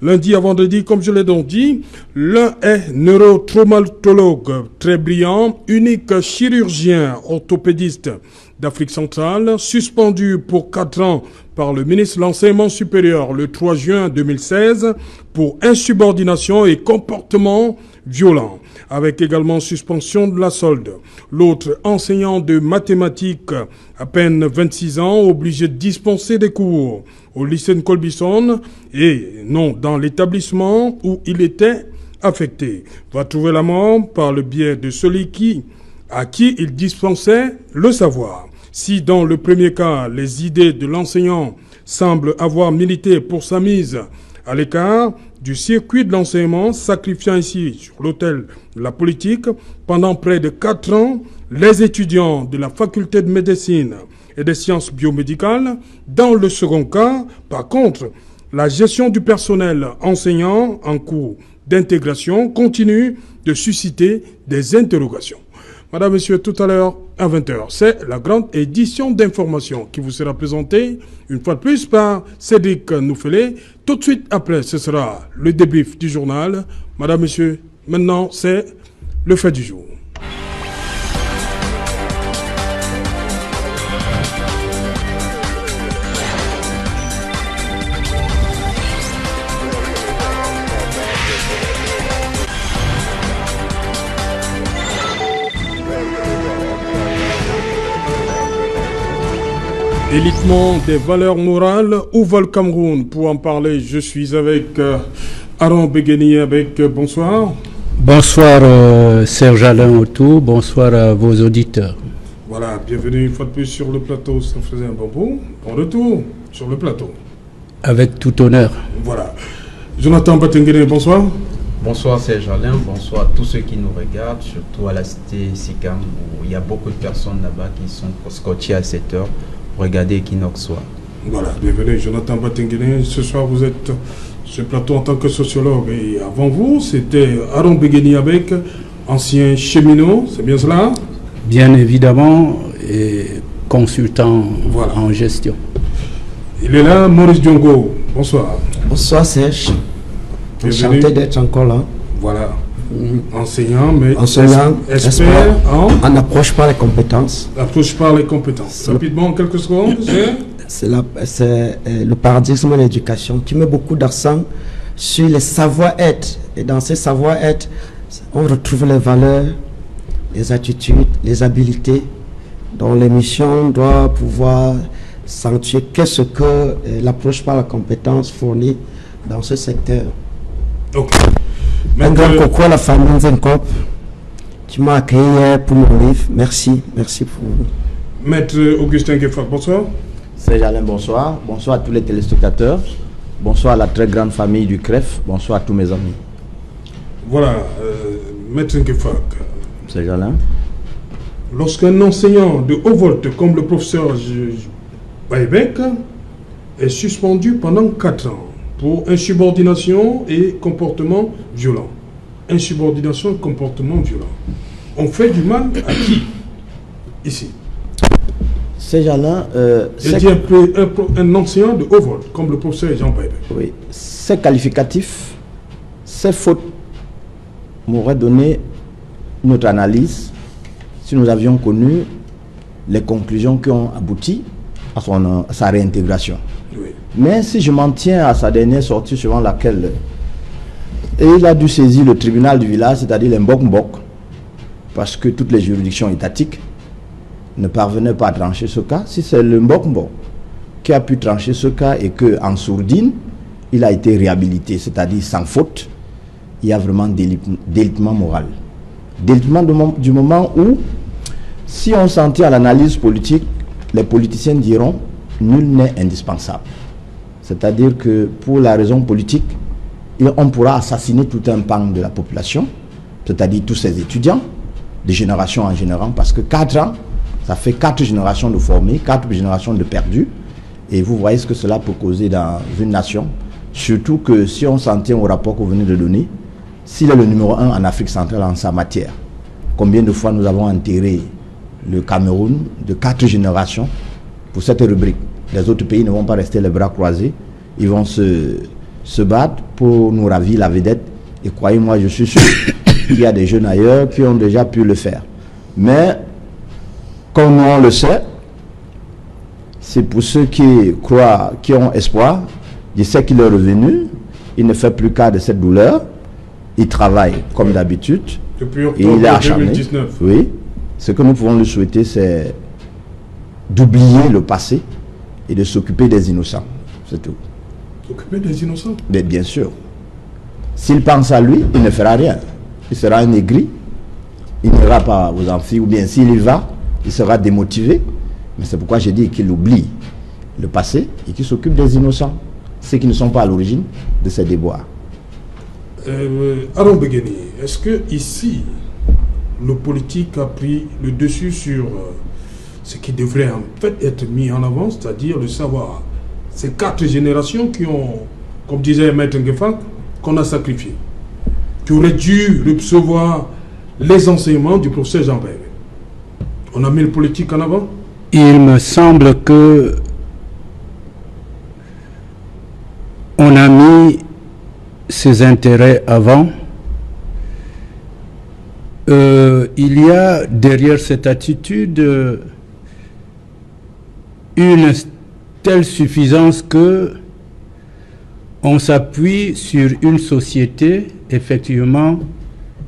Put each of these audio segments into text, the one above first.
lundi à vendredi, comme je l'ai donc dit. L'un est neurotraumatologue très brillant, unique chirurgien orthopédiste d'Afrique centrale, suspendu pour 4 ans par le ministre de l'Enseignement supérieur le 3 juin 2016 pour insubordination et comportement violent, avec également suspension de la solde. L'autre, enseignant de mathématiques, à peine 26 ans, obligé de dispenser des cours au lycée de Colbison et non dans l'établissement où il était affecté, va trouver la mort par le biais de celui à qui il dispensait le savoir. Si dans le premier cas, les idées de l'enseignant semblent avoir milité pour sa mise à l'écart du circuit de l'enseignement, sacrifiant ici sur l'autel de la politique, pendant près de 4 ans, les étudiants de la faculté de médecine et des sciences biomédicales. Dans le second cas, par contre, la gestion du personnel enseignant en cours d'intégration continue de susciter des interrogations. Madame, Monsieur, tout à l'heure, à 20h, c'est la grande édition d'information qui vous sera présentée, une fois de plus, par Cédric Nouffelé. Tout de suite après, ce sera le débrief du journal. Madame, Monsieur, maintenant, c'est le fait du jour. Élitement des valeurs morales, où va le Cameroun? Pour en parler, je suis avec Aaron Begeni. Bonsoir. Bonsoir Serge Alain Autou, bonsoir à vos auditeurs. Voilà, bienvenue une fois de plus sur le plateau, ça faisait un bon bout. En retour sur le plateau. Avec tout honneur. Voilà. Jonathan Batengene, bonsoir. Bonsoir Serge Alain, bonsoir à tous ceux qui nous regardent, surtout à la cité Sikam, où il y a beaucoup de personnes là-bas qui sont scotchées à cette heure. Regardez Equinox Soir. Voilà, bienvenue Jonathan Batengene. Ce soir, vous êtes sur ce plateau en tant que sociologue. Et avant vous, c'était Aaron Begeni avec ancien cheminot, c'est bien cela? Bien évidemment, et consultant en gestion. Il est là, Maurice Diongo. Bonsoir. Bonsoir Serge. Enchanté d'être encore là. Voilà. Enseignant, mais expert en approche par les compétences. Approche par les compétences. Rapidement, en quelques secondes, c'est le paradigme de l'éducation qui met beaucoup d'accent sur les savoir-être. Et dans ces savoir-être, on retrouve les valeurs, les attitudes, les habiletés, dont l'émission doit pouvoir sanctuer qu'est-ce que l'approche par la compétence fournit dans ce secteur. Ok. Un grand coucou à la famille Zenkop qui m'a accueilli pour mon livre. Merci pour vous. Maître Augustin Gueffard, bonsoir. Serge Alain, bonsoir. Bonsoir à tous les téléspectateurs. Bonsoir à la très grande famille du CREF. Bonsoir à tous mes amis. Voilà, Maître Gueffard. Serge Alain. Lorsqu'un enseignant de haut volte comme le professeur Baïbek est suspendu pendant 4 ans pour insubordination et comportement violent. Insubordination et comportement violent. On fait du mal à qui ici? Serge Alain, j'ai dit un enseignant de haut vol, comme le professeur Jean Baïbek. Oui, ces qualificatifs, ces fautes m'auraient donné notre analyse si nous avions connu les conclusions qui ont abouti à sa réintégration. Oui. Mais si je m'en tiens à sa dernière sortie suivant laquelle il a dû saisir le tribunal du village, c'est-à-dire les Mbok-Mbok, parce que toutes les juridictions étatiques ne parvenaient pas à trancher ce cas. Si c'est le Mbok-Mbok qui a pu trancher ce cas et qu'en sourdine, il a été réhabilité, c'est-à-dire sans faute, il y a vraiment délitement moral. Délitement du moment où, si on s'en tient à l'analyse politique, les politiciens diront nul n'est indispensable. C'est-à-dire que pour la raison politique, on pourra assassiner tout un pan de la population, c'est-à-dire tous ces étudiants, de génération en génération, parce que 4 ans, ça fait 4 générations de formés, 4 générations de perdus, et vous voyez ce que cela peut causer dans une nation, surtout que si on s'en tient au rapport que vous venez de donner, s'il est le numéro 1 en Afrique centrale en sa matière, combien de fois nous avons enterré le Cameroun de 4 générations pour cette rubrique? Les autres pays ne vont pas rester les bras croisés, ils vont se se battent pour nous ravir la vedette. Et croyez-moi, je suis sûr qu'il y a des jeunes ailleurs qui ont déjà pu le faire. Mais, comme on le sait, c'est pour ceux qui croient, qui ont espoir. Je sais qu'il est revenu, il ne fait plus cas de cette douleur, il travaille comme d'habitude, Depuis et octobre il est acharné. 2019. Oui, ce que nous pouvons lui souhaiter, c'est d'oublier le passé et de s'occuper des innocents, c'est tout. S'occuper des innocents. Mais bien sûr, s'il pense à lui, il ne fera rien. Il sera un aigri, il n'ira pas aux amphis, ou bien s'il y va, il sera démotivé. Mais c'est pourquoi j'ai dit qu'il oublie le passé et qu'il s'occupe des innocents, ceux qui ne sont pas à l'origine de ces déboires. Aaron Begeni, est-ce que ici, le politique a pris le dessus sur ce qui devrait en fait être mis en avant, c'est-à-dire le savoir? Ces 4 générations qui ont, comme disait Maître Ngefak, qu'on a sacrifié, qui auraient dû recevoir les enseignements du professeur Jean Baïbek. On a mis le politique en avant? Il me semble que on a mis ses intérêts avant. Il y a derrière cette attitude une telle suffisance que on s'appuie sur une société, effectivement,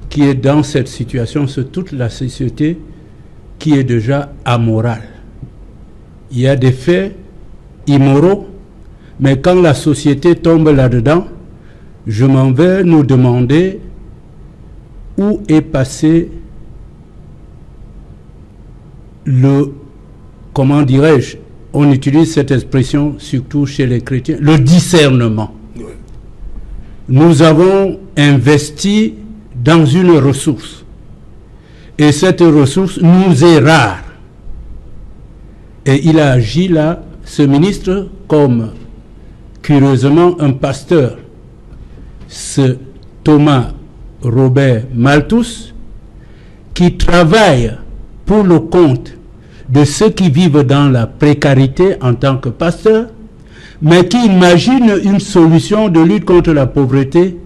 qui est dans cette situation, c'est toute la société qui est déjà amorale. Il y a des faits immoraux, mais quand la société tombe là-dedans, je m'en vais nous demander où est passé le, comment dirais-je, on utilise cette expression surtout chez les chrétiens, le discernement. Oui. Nous avons investi dans une ressource, et cette ressource nous est rare. Et il a agi là, ce ministre, comme curieusement un pasteur, ce Thomas Robert Malthus, qui travaille pour le compte de ceux qui vivent dans la précarité en tant que pasteur, mais qui imagine une solution de lutte contre la pauvreté,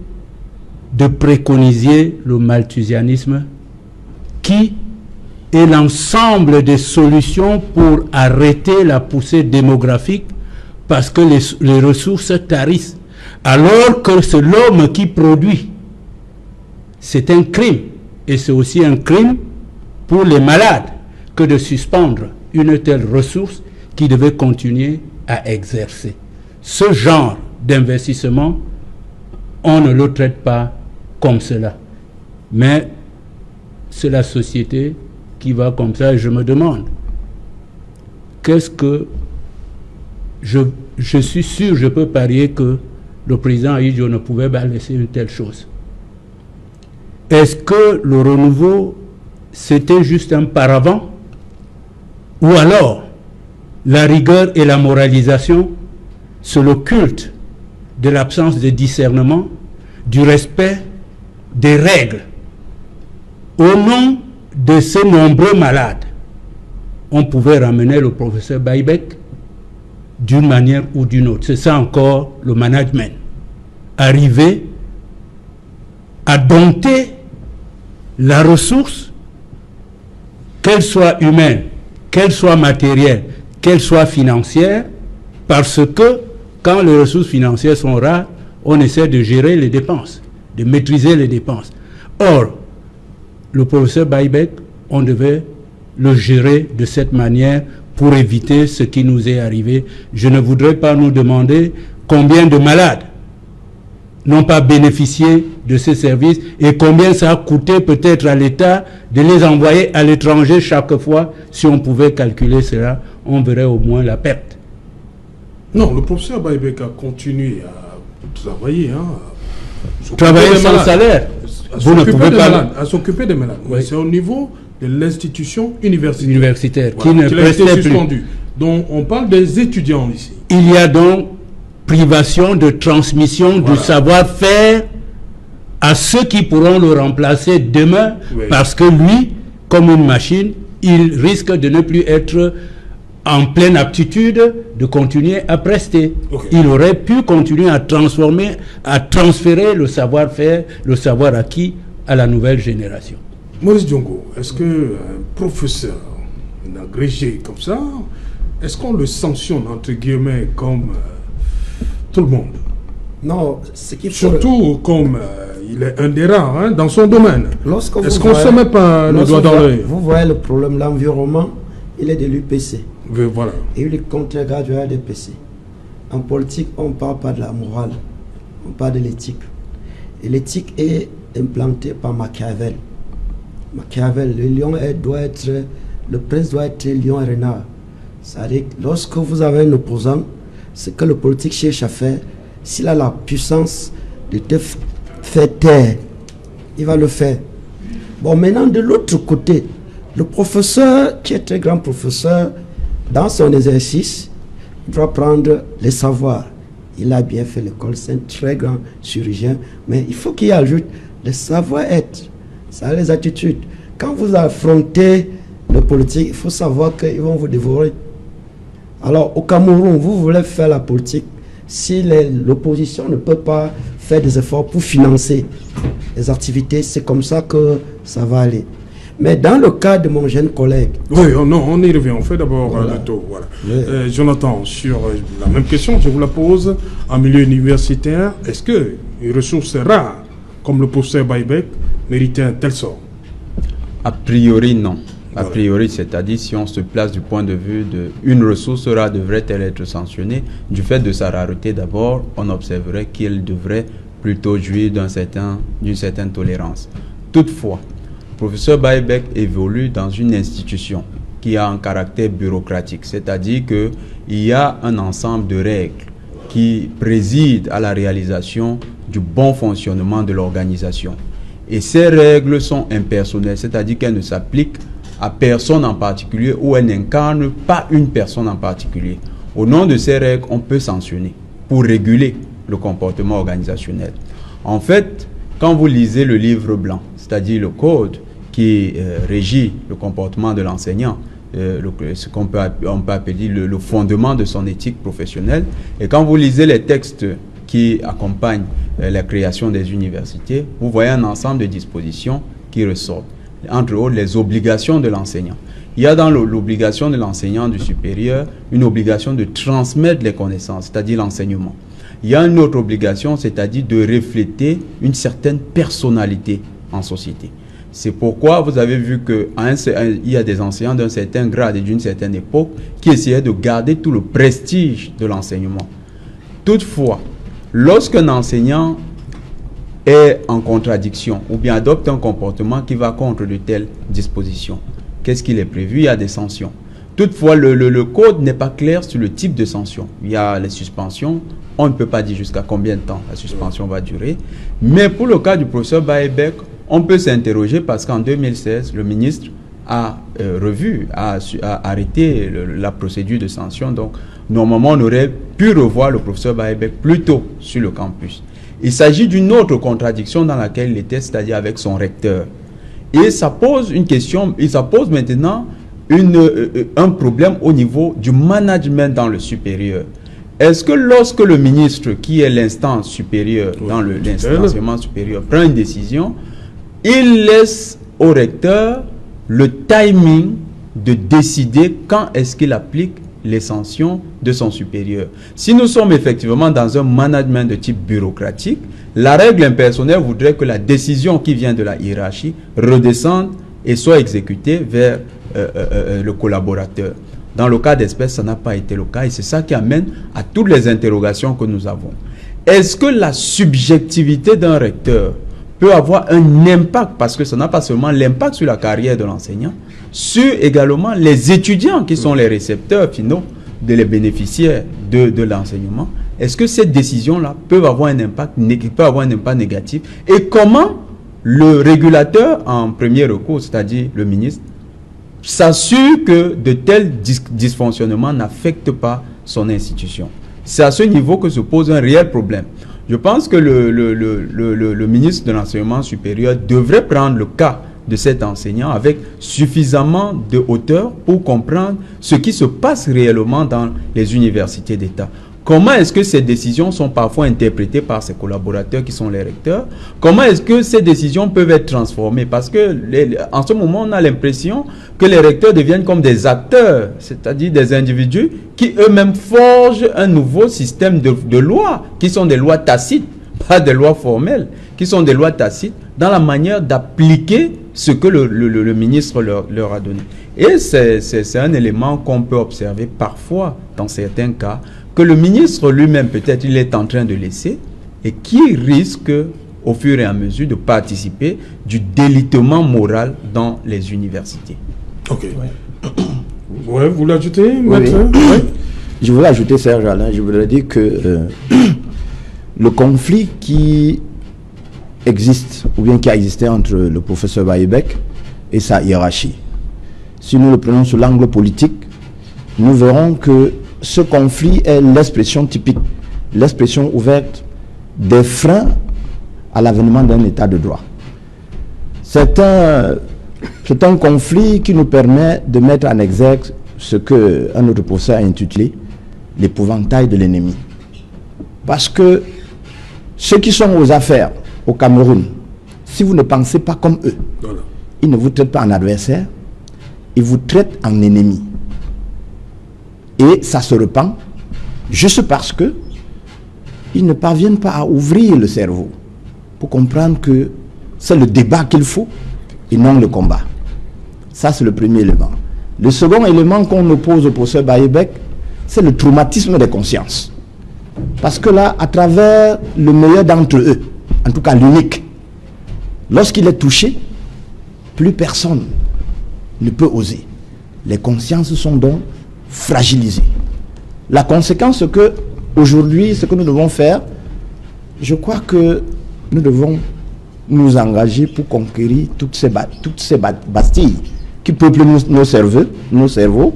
de préconiser le malthusianisme, qui est l'ensemble des solutions pour arrêter la poussée démographique, parce que les ressources tarissent, alors que c'est l'homme qui produit. C'est un crime, et c'est aussi un crime pour les malades que de suspendre une telle ressource qui devait continuer à exercer. Ce genre d'investissement, on ne le traite pas comme cela. Mais c'est la société qui va comme ça, et je me demande, qu'est-ce que je suis sûr, je peux parier que le président Ahidjo ne pouvait pas laisser une telle chose. Est-ce que le renouveau, c'était juste un paravent? Ou alors, la rigueur et la moralisation, c'est le culte de l'absence de discernement, du respect des règles. Au nom de ces nombreux malades, on pouvait ramener le professeur Baïbek d'une manière ou d'une autre. C'est ça encore le management. Arriver à dompter la ressource, qu'elle soit humaine, qu'elle soit matérielle, qu'elle soit financière, parce que quand les ressources financières sont rares, on essaie de gérer les dépenses, de maîtriser les dépenses. Or, le professeur Baïbek, on devait le gérer de cette manière pour éviter ce qui nous est arrivé. Je ne voudrais pas nous demander combien de malades n'ont pas bénéficié de ces services et combien ça a coûté peut-être à l'État de les envoyer à l'étranger chaque fois. Si on pouvait calculer cela, on verrait au moins la perte. Non, le professeur Baïbek a continué à travailler. Travailler sans salaire. Vous ne pouvez pas... À s'occuper des malades. Oui. C'est au niveau de l'institution universitaire. Qui ne prestait plus. Donc on parle des étudiants ici. Il y a donc privation de transmission du savoir-faire à ceux qui pourront le remplacer demain, parce que lui, comme une machine, il risque de ne plus être en pleine aptitude de continuer à prester. Okay. Il aurait pu continuer à transférer le savoir-faire, le savoir acquis à la nouvelle génération. Maurice Diongo, est-ce qu'un professeur, un agrégé comme ça, est-ce qu'on le sanctionne, entre guillemets, comme tout le monde? Non, ce qu'il faut... Surtout comme il est un des rares dans son domaine. Est-ce qu'on ne se met pas le doigt dans l'œil? Vous voyez le problème, l'environnement, il est de l'UPC. Voilà. Et il est contre-graduat de PC. En politique, on ne parle pas de la morale, on parle de l'éthique. Et l'éthique est implantée par Machiavel. Machiavel, le prince doit être lion et renard. C'est-à-dire que lorsque vous avez un opposant, ce que le politique cherche à faire, s'il a la puissance de te faire taire, il va le faire. Bon, maintenant, de l'autre côté, le professeur, qui est très grand professeur, dans son exercice, il doit prendre les savoirs. Il a bien fait l'école, c'est un très grand chirurgien, mais il faut qu'il ajoute le savoir-être, ça, les attitudes. Quand vous affrontez le politique, il faut savoir qu'ils vont vous dévorer. Alors, au Cameroun, vous voulez faire la politique, si l'opposition ne peut pas faire des efforts pour financer les activités, c'est comme ça que ça va aller. Mais dans le cas de mon jeune collègue... Oui, non, on y revient. On fait d'abord le tour. Voilà. Oui. Jonathan, sur la même question, je vous la pose. En milieu universitaire, est-ce que une ressource rare, comme le professeur Baïbek, méritait un tel sort? A priori, non. A priori, c'est-à-dire si on se place du point de vue d'une ressource rare, devrait-elle être sanctionnée? Du fait de sa rareté, d'abord, on observerait qu'elle devrait plutôt jouir d'une certaine tolérance. Toutefois, le professeur Baïbek évolue dans une institution qui a un caractère bureaucratique, c'est-à-dire qu'il y a un ensemble de règles qui président à la réalisation du bon fonctionnement de l'organisation. Et ces règles sont impersonnelles, c'est-à-dire qu'elles ne s'appliquent à personne en particulier ou elles n'incarnent pas une personne en particulier. Au nom de ces règles, on peut sanctionner pour réguler le comportement organisationnel. En fait, quand vous lisez le livre blanc, c'est-à-dire le code qui régit le comportement de l'enseignant, ce qu'on peut appeler le fondement de son éthique professionnelle, et quand vous lisez les textes qui accompagnent la création des universités, vous voyez un ensemble de dispositions qui ressortent. Entre autres, les obligations de l'enseignant. Il y a dans l'obligation de l'enseignant du supérieur une obligation de transmettre les connaissances, c'est-à-dire l'enseignement. Il y a une autre obligation, c'est-à-dire de refléter une certaine personnalité en société. C'est pourquoi vous avez vu qu'il y a des enseignants d'un certain grade et d'une certaine époque qui essayaient de garder tout le prestige de l'enseignement. Toutefois, lorsqu'un enseignant est en contradiction ou bien adopte un comportement qui va contre de telles dispositions, qu'est-ce qu'il est prévu? Il y a des sanctions. Toutefois, le code n'est pas clair sur le type de sanction. Il y a les suspensions. On ne peut pas dire jusqu'à combien de temps la suspension va durer. Mais pour le cas du professeur Baïbek, on peut s'interroger parce qu'en 2016, le ministre a arrêté la procédure de sanction. Donc, normalement, on aurait pu revoir le professeur Baïbek plus tôt sur le campus. Il s'agit d'une autre contradiction dans laquelle il était, c'est-à-dire avec son recteur. Et ça pose une question, ça pose maintenant un problème au niveau du management dans le supérieur. Est-ce que lorsque le ministre, qui est l'instance supérieure dans l'enseignement supérieur, prend une décision, il laisse au recteur le timing de décider quand est-ce qu'il applique les sanctions de son supérieur? Si nous sommes effectivement dans un management de type bureaucratique, la règle impersonnelle voudrait que la décision qui vient de la hiérarchie redescende et soit exécutée vers le collaborateur. Dans le cas d'espèce, ça n'a pas été le cas et c'est ça qui amène à toutes les interrogations que nous avons. Est-ce que la subjectivité d'un recteur peut avoir un impact, parce que ça n'a pas seulement l'impact sur la carrière de l'enseignant, sur également les étudiants qui sont les récepteurs finaux, les bénéficiaires de l'enseignement? Est-ce que ces décisions-là peuvent avoir un impact négatif? Et comment le régulateur en premier recours, c'est-à-dire le ministre, s'assure que de tels dysfonctionnements n'affectent pas son institution? C'est à ce niveau que se pose un réel problème. Je pense que le ministre de l'enseignement supérieur devrait prendre le cas de cet enseignant avec suffisamment de hauteur pour comprendre ce qui se passe réellement dans les universités d'État. Comment est-ce que ces décisions sont parfois interprétées par ses collaborateurs qui sont les recteurs? Comment est-ce que ces décisions peuvent être transformées? Parce que en ce moment, on a l'impression que les recteurs deviennent comme des acteurs, c'est-à-dire des individus qui eux-mêmes forgent un nouveau système de lois, qui sont des lois tacites, pas des lois formelles, qui sont des lois tacites dans la manière d'appliquer ce que le ministre leur a donné. Et c'est un élément qu'on peut observer parfois dans certains cas, que le ministre lui-même, peut-être, il est en train de laisser et qui risque, au fur et à mesure, de participer du délitement moral dans les universités. Ok. Ouais, vous l'ajoutez, maître? Oui. Je voulais ajouter, Serge Alain, je voudrais dire que le conflit qui existe, ou bien qui a existé entre le professeur Bayebek et sa hiérarchie, si nous le prenons sous l'angle politique, nous verrons que ce conflit est l'expression typique, l'expression ouverte des freins à l'avènement d'un état de droit. C'est un conflit qui nous permet de mettre en exergue ce qu'un autre professeur a intitulé l'épouvantail de l'ennemi. Parce que ceux qui sont aux affaires au Cameroun, si vous ne pensez pas comme eux, voilà, ils ne vous traitent pas en adversaire, ils vous traitent en ennemi. Et ça se répand juste parce que ils ne parviennent pas à ouvrir le cerveau pour comprendre que c'est le débat qu'il faut et non le combat. Ça, c'est le premier élément. Le second élément qu'on oppose au professeur Bayebek, c'est le traumatisme des consciences. Parce que là, à travers le meilleur d'entre eux, en tout cas l'unique, lorsqu'il est touché, plus personne ne peut oser. Les consciences sont donc fragilisées. La conséquence, c'est que aujourd'hui, ce que nous devons faire, je crois que nous devons nous engager pour conquérir toutes ces bastilles qui peuplent nos cerveaux,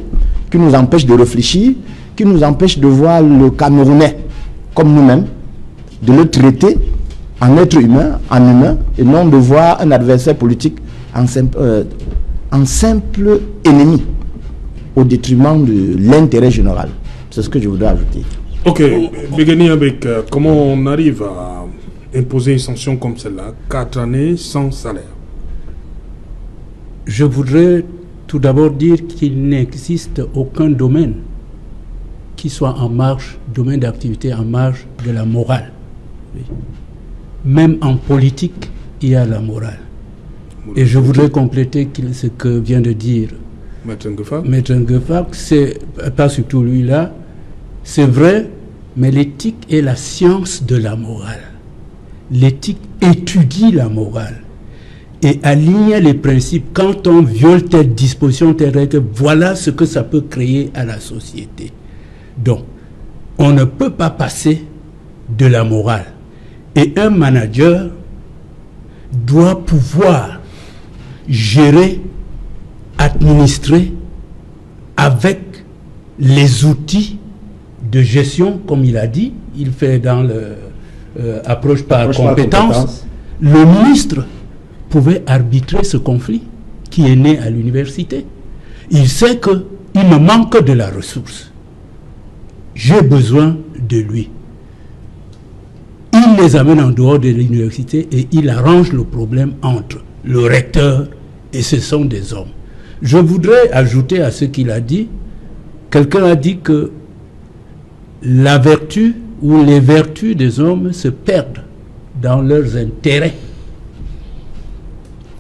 qui nous empêchent de réfléchir, qui nous empêchent de voir le Camerounais comme nous-mêmes, de le traiter en être humain, en humain, et non de voir un adversaire politique en simple ennemi, au détriment de l'intérêt général. C'est ce que je voudrais ajouter. Ok, Begeni avec comment on arrive à imposer une sanction comme celle-là, 4 années sans salaire? Je voudrais tout d'abord dire qu'il n'existe aucun domaine qui soit en marge, domaine d'activité en marge de la morale. Oui. Même en politique, il y a la morale. Et je voudrais compléter ce que vient de dire Maître Ngefak, c'est pas surtout lui-là, c'est vrai, mais l'éthique est la science de la morale. L'éthique étudie la morale et aligne les principes. Quand on viole telle disposition, telle règle, voilà ce que ça peut créer à la société. Donc, on ne peut pas passer de la morale. Et un manager doit pouvoir gérer, administrer avec les outils de gestion, comme il a dit, il fait dans l'approche par compétence. Le ministre pouvait arbitrer ce conflit qui est né à l'université. Il sait qu'il me manque de la ressource. J'ai besoin de lui. Il les amène en dehors de l'université et il arrange le problème entre le recteur et ce sont des hommes. Je voudrais ajouter à ce qu'il a dit, quelqu'un a dit que la vertu ou les vertus des hommes se perdent dans leurs intérêts.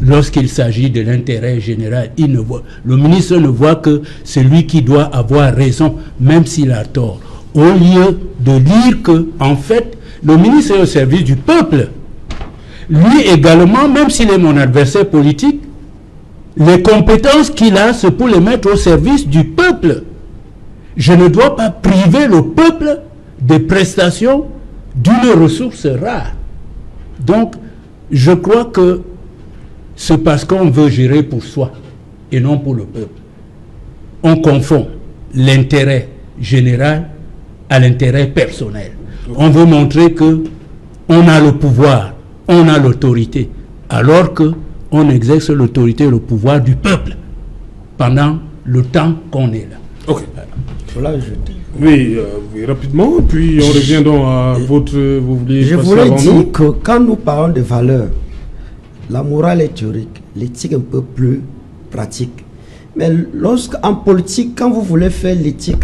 Lorsqu'il s'agit de l'intérêt général, le ministre ne voit que celui qui doit avoir raison, même s'il a tort. Au lieu de dire que, en fait, le ministre est au service du peuple. Lui également, même s'il est mon adversaire politique, les compétences qu'il a, c'est pour les mettre au service du peuple. Je ne dois pas priver le peuple des prestations d'une ressource rare. Donc, je crois que c'est parce qu'on veut gérer pour soi et non pour le peuple. On confond l'intérêt général à l'intérêt personnel. On veut montrer que on a le pouvoir, on a l'autorité, alors que on exerce l'autorité et le pouvoir du peuple pendant le temps qu'on est là. Ok. Voilà, Oui, rapidement, puis on revient donc à votre... Je voulais dire que quand nous parlons de valeurs, la morale est théorique, l'éthique un peu plus pratique. Mais en politique, quand vous voulez faire l'éthique,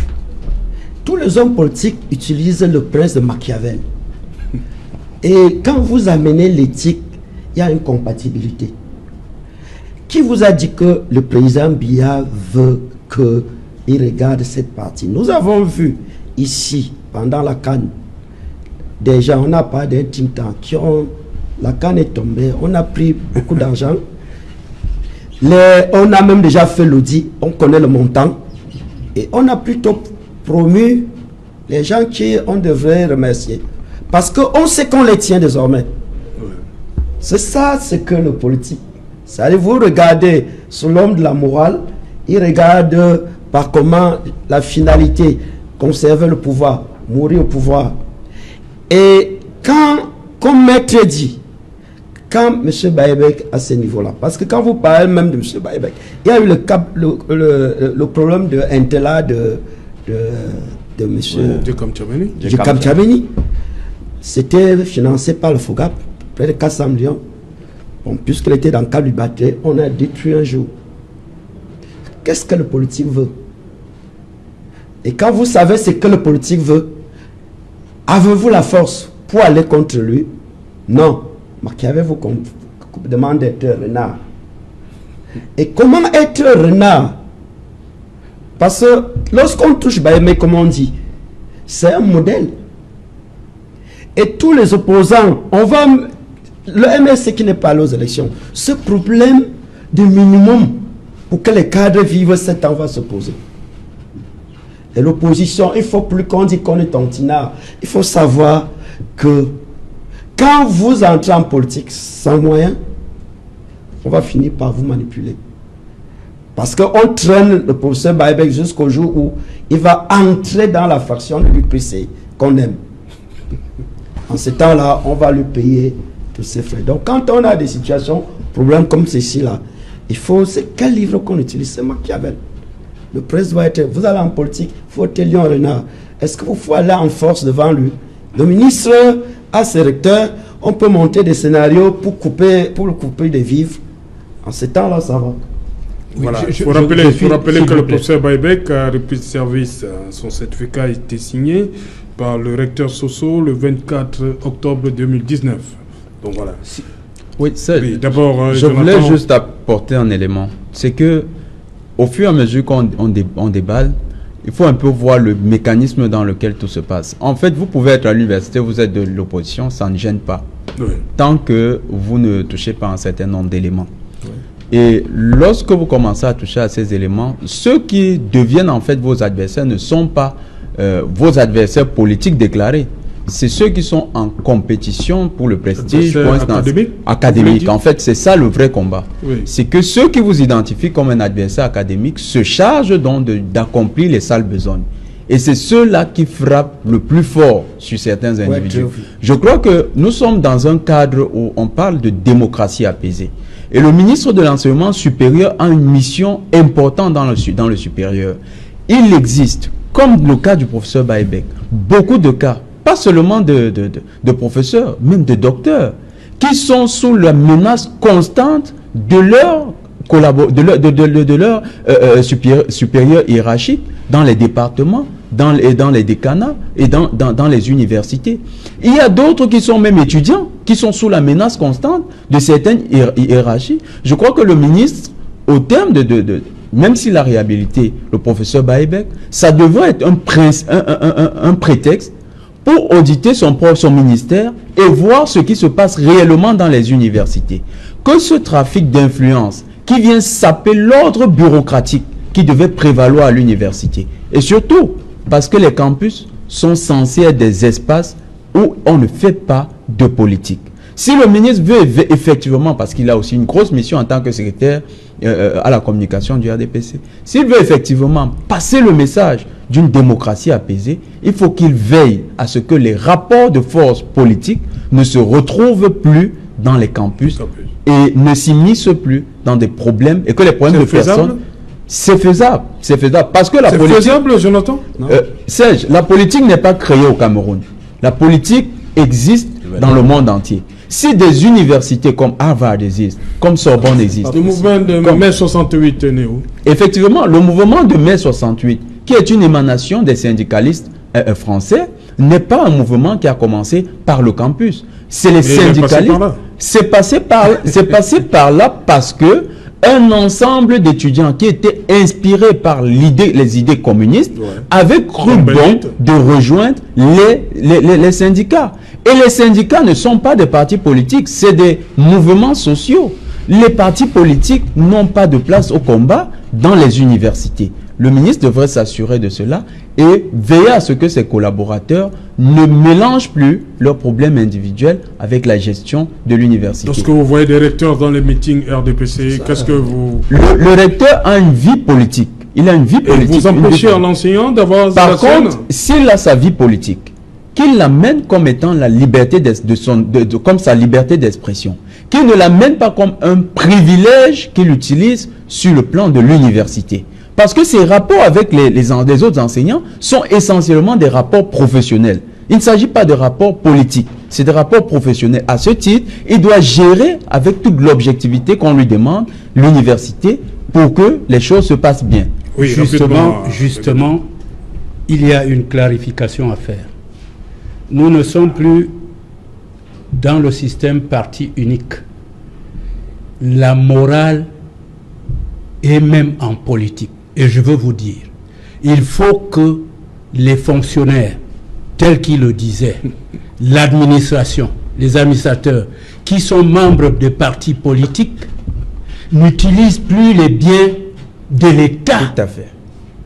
tous les hommes politiques utilisent le prince de Machiavel. Et quand vous amenez l'éthique, il y a une compatibilité. Qui vous a dit que le président Biya veut qu'il regarde cette partie? Nous avons vu ici, pendant la CAN, des gens, on n'a pas d'un think tank, la CAN est tombée, on a pris beaucoup d'argent. On a même déjà fait l'audit, on connaît le montant. Et on a plutôt promu les gens qui on devrait remercier. Parce qu'on sait qu'on les tient désormais. C'est ça, c'est que le politique. C'est-à-dire, vous regardez sur l'homme de la morale, il regarde par comment la finalité, conserver le pouvoir, mourir au pouvoir. Et quand, comme Maître dit, quand M. Baïbek à ce niveau-là, parce que quand vous parlez même de M. Baïbek, il y a eu le problème de Intela de M. Kamchameni. C'était financé par le FOGAP, près de 400 millions. Bon, puisqu'il était dans le cadre du bâtiment, on a détruit un jour. Qu'est-ce que le politique veut? Et quand vous savez ce que le politique veut, avez-vous la force pour aller contre lui? Non. Machiavel vous demande d'être renard. Et comment être renard? Parce que lorsqu'on touche Baïmé, comme on dit, c'est un modèle. Et tous les opposants, le MSC qui n'est pas allé aux élections, ce problème de minimum pour que les cadres vivent 7 ans va se poser. Et l'opposition, il ne faut plus qu'on dise qu'on est antinard. Il faut savoir que quand vous entrez en politique sans moyens, on va finir par vous manipuler. Parce qu'on traîne le professeur Baïbek jusqu'au jour où il va entrer dans la faction de l'UPC qu'on aime. En ce temps-là, on va lui payer tous ses frais. Donc quand on a des situations, problèmes comme ceci-là, c'est quel livre qu'on utilise? C'est Machiavel. Le président doit être, vous allez en politique, il faut être lion renard. Est-ce que vous faut aller en force devant lui? Le ministre a ses recteurs, on peut monter des scénarios pour le couper des vivres. En ce temps-là, ça va. Voilà. Il faut rappeler que le professeur Baïbek a repris de service. Son certificat a été signé par le recteur Soso le 24 octobre 2019. Donc voilà. Oui, d'abord, je voulais juste apporter un élément. C'est que au fur et à mesure qu'on déballe, il faut un peu voir le mécanisme dans lequel tout se passe. En fait, vous pouvez être à l'université, vous êtes de l'opposition, ça ne gêne pas. Oui. Tant que vous ne touchez pas un certain nombre d'éléments. Oui. Et lorsque vous commencez à toucher à ces éléments, ceux qui deviennent en fait vos adversaires ne sont pas vos adversaires politiques déclarés. C'est ceux qui sont en compétition pour le prestige académique. En fait, c'est ça le vrai combat. Oui. C'est que ceux qui vous identifient comme un adversaire académique se chargent donc d'accomplir les sales besognes. Et c'est ceux-là qui frappent le plus fort sur certains individus. Je crois que nous sommes dans un cadre où on parle de démocratie apaisée. Et le ministre de l'Enseignement supérieur a une mission importante dans le supérieur. Il existe, comme le cas du professeur Baïbek, beaucoup de cas, pas seulement de professeurs, même de docteurs, qui sont sous la menace constante de leur supérieur hiérarchique dans les départements, dans les décanats et dans les universités. Il y a d'autres qui sont même étudiants, qui sont sous la menace constante de certaines hiérarchies. Je crois que le ministre, au terme même s'il a réhabilité le professeur Baïbek, ça devrait être un prétexte pour auditer son ministère et voir ce qui se passe réellement dans les universités. Que ce trafic d'influence qui vient saper l'ordre bureaucratique qui devait prévaloir à l'université. Et surtout, parce que les campus sont censés être des espaces où on ne fait pas de politique. Si le ministre veut effectivement, parce qu'il a aussi une grosse mission en tant que secrétaire à la communication du RDPC, s'il veut effectivement passer le message d'une démocratie apaisée, il faut qu'il veille à ce que les rapports de force politique ne se retrouvent plus dans les campus et ne s'immiscent plus dans des problèmes et que les problèmes de personnes... C'est faisable, c'est faisable. Parce que la politique... C'est faisable, Jonathan? Serge, la politique n'est pas créée au Cameroun. La politique existe dans le monde entier. Si des universités comme Harvard existent, comme Sorbonne existent... Le mouvement de mai 68 est né où? Effectivement, le mouvement de mai 68, qui est une émanation des syndicalistes français, n'est pas un mouvement qui a commencé par le campus. C'est les syndicalistes... C'est passé par là parce que un ensemble d'étudiants qui étaient inspirés par les idées communistes avaient cru bon de rejoindre les syndicats. Et les syndicats ne sont pas des partis politiques, c'est des mouvements sociaux. Les partis politiques n'ont pas de place au combat dans les universités. Le ministre devrait s'assurer de cela et veiller à ce que ses collaborateurs ne mélangent plus leurs problèmes individuels avec la gestion de l'université. Lorsque vous voyez des recteurs dans les meetings RDPC, qu'est-ce que vous... Le recteur a une vie politique. Il a une vie politique. Et vous empêchez à l'enseignant d'avoir... Par contre, s'il a sa vie politique, qu'il l'amène comme étant la liberté comme sa liberté d'expression, qu'il ne l'amène pas comme un privilège qu'il utilise sur le plan de l'université. Parce que ces rapports avec les autres enseignants sont essentiellement des rapports professionnels. Il ne s'agit pas de rapports politiques, c'est des rapports professionnels. À ce titre, il doit gérer avec toute l'objectivité qu'on lui demande l'université pour que les choses se passent bien. Oui, justement, il y a une clarification à faire. Nous ne sommes plus dans le système parti unique. La morale est même en politique. Et je veux vous dire, il faut que les fonctionnaires, tels qu'ils le disaient, l'administration, les administrateurs, qui sont membres de partis politiques, n'utilisent plus les biens de l'État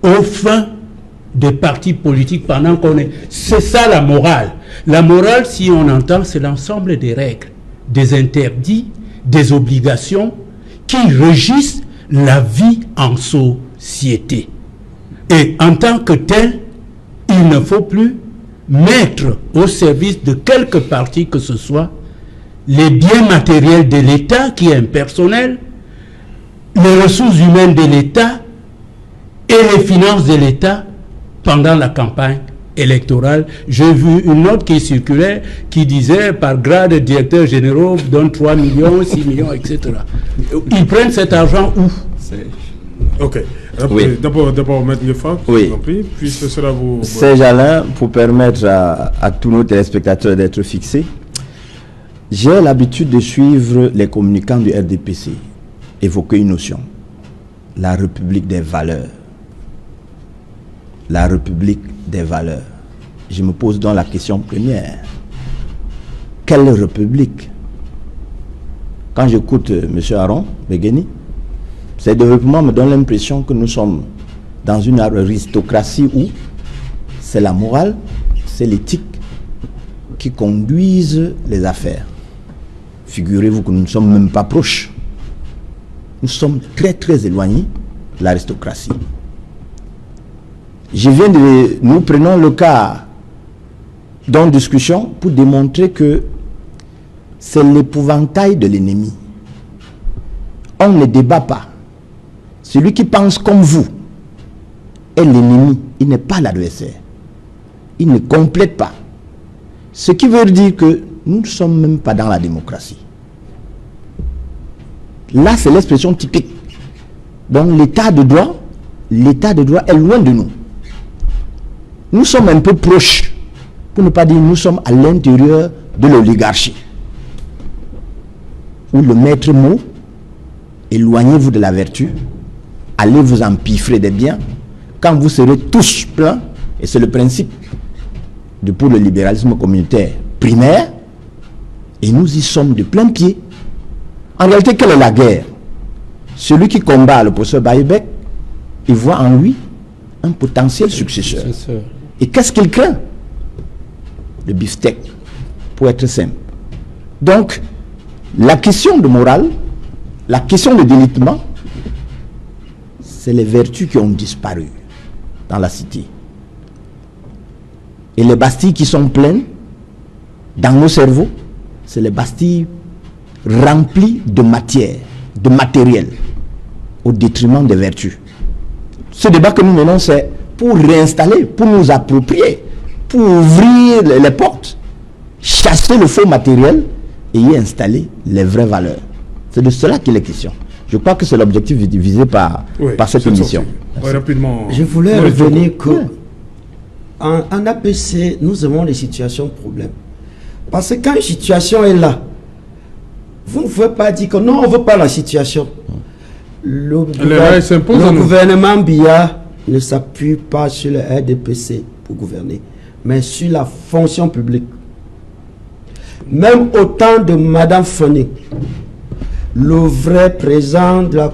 aux fins des partis politiques pendant qu'on est... C'est ça la morale. La morale, si on entend, c'est l'ensemble des règles, des interdits, des obligations qui régissent la vie en société. Et en tant que tel, il ne faut plus mettre au service de quelque parti que ce soit les biens matériels de l'État qui est impersonnel, les ressources humaines de l'État et les finances de l'État pendant la campagne électorale. J'ai vu une note qui circulait qui disait par grade de directeurs généraux donne 3 millions, 6 millions, etc. Ils prennent cet argent où? Ok. Oui. D'abord, Maître Lefa, oui. Puis ce sera vous... Serge Alain, pour permettre à tous nos téléspectateurs d'être fixés, j'ai l'habitude de suivre les communicants du RDPC évoquer une notion, la République des valeurs. La République des valeurs. Je me pose donc la question première. Quelle République? Quand j'écoute M. Aaron Begeni, ces développements me donnent l'impression que nous sommes dans une aristocratie où c'est la morale, c'est l'éthique qui conduisent les affaires. Figurez-vous que nous ne sommes même pas proches. Nous sommes très très éloignés de l'aristocratie. Nous prenons le cas dans discussion pour démontrer que c'est l'épouvantail de l'ennemi. On ne débat pas. Celui qui pense comme vous est l'ennemi, il n'est pas l'adversaire. Il ne complète pas. Ce qui veut dire que nous ne sommes même pas dans la démocratie. Là, c'est l'expression typique. Donc l'état de droit est loin de nous. Nous sommes un peu proches, pour ne pas dire nous sommes à l'intérieur de l'oligarchie. Où le maître mot, éloignez-vous de la vertu, allez vous empiffrer des biens, quand vous serez tous pleins, et c'est le principe pour le libéralisme communautaire primaire, et nous y sommes de plein pied. En réalité, quelle est la guerre? Celui qui combat le professeur Baïbek, il voit en lui un potentiel successeur. Et qu'est-ce qu'il craint? Le beefsteak, pour être simple. Donc, la question de morale, la question de délitement, c'est les vertus qui ont disparu dans la cité. Et les bastilles qui sont pleines dans nos cerveaux, c'est les bastilles rempli de matière, de matériel, au détriment des vertus. Ce débat que nous menons, c'est pour réinstaller, pour nous approprier, pour ouvrir les portes, chasser le faux matériel et y installer les vraies valeurs. C'est de cela qu'il est question. Je crois que c'est l'objectif visé par cette émission. Rapidement. Je voulais revenir que en APC, nous avons des situations de problème. Parce que quand une situation est là, vous ne pouvez pas dire que non, on ne veut pas la situation. Le gouvernement Biya ne s'appuie pas sur le RDPC pour gouverner, mais sur la fonction publique. Même au temps de Madame Foné, le vrai président de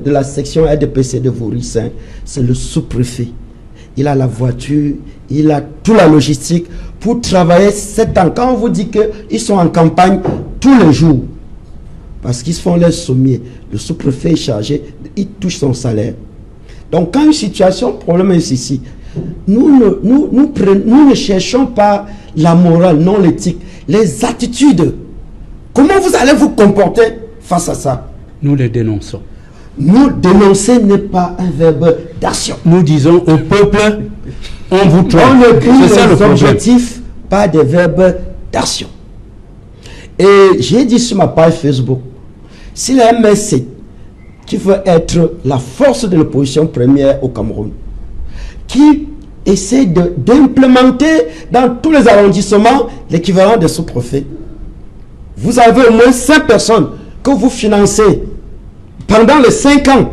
la section RDPC de Vaurissin, c'est le sous-préfet. Il a la voiture, il a toute la logistique pour travailler 7 ans. Quand on vous dit qu'ils sont en campagne tous les jours, parce qu'ils se font les sommiers, le sous-préfet est chargé, il touche son salaire. Donc quand une situation, problème est ici, nous ne cherchons pas la morale, non l'éthique, les attitudes. Comment vous allez vous comporter face à ça? Nous les dénonçons. Nous dénoncer n'est pas un verbe d'action. Nous disons au peuple, on vous trompe. On écrit les objectifs, pas des verbes d'action. Et j'ai dit sur ma page Facebook, si la MSC, qui veut être la force de l'opposition première au Cameroun, qui essaie d'implémenter dans tous les arrondissements l'équivalent des sous-préfets, vous avez au moins 5 personnes que vous financez pendant les 5 ans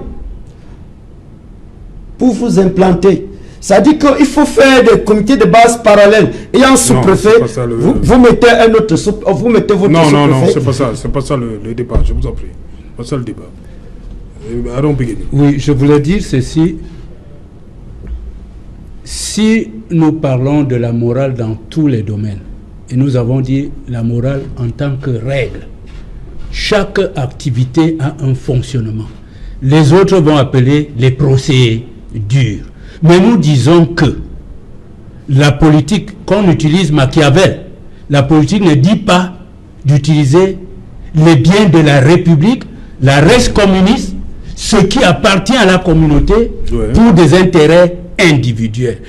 pour vous implanter. Ça dit qu'il faut faire des comités de base parallèles. Et en sous-préfet, vous mettez un autre sous-préfet. Vous mettez votre sous-préfet. Non, c'est pas ça le débat, je vous en prie. C'est pas ça le débat. Oui, je voulais dire ceci. Si nous parlons de la morale dans tous les domaines, et nous avons dit la morale en tant que règle, chaque activité a un fonctionnement. Les autres vont appeler les procédures. Mais nous disons que la politique, qu'on utilise Machiavel, la politique ne dit pas d'utiliser les biens de la République, la res communis, ce qui appartient à la communauté, pour des intérêts individuels.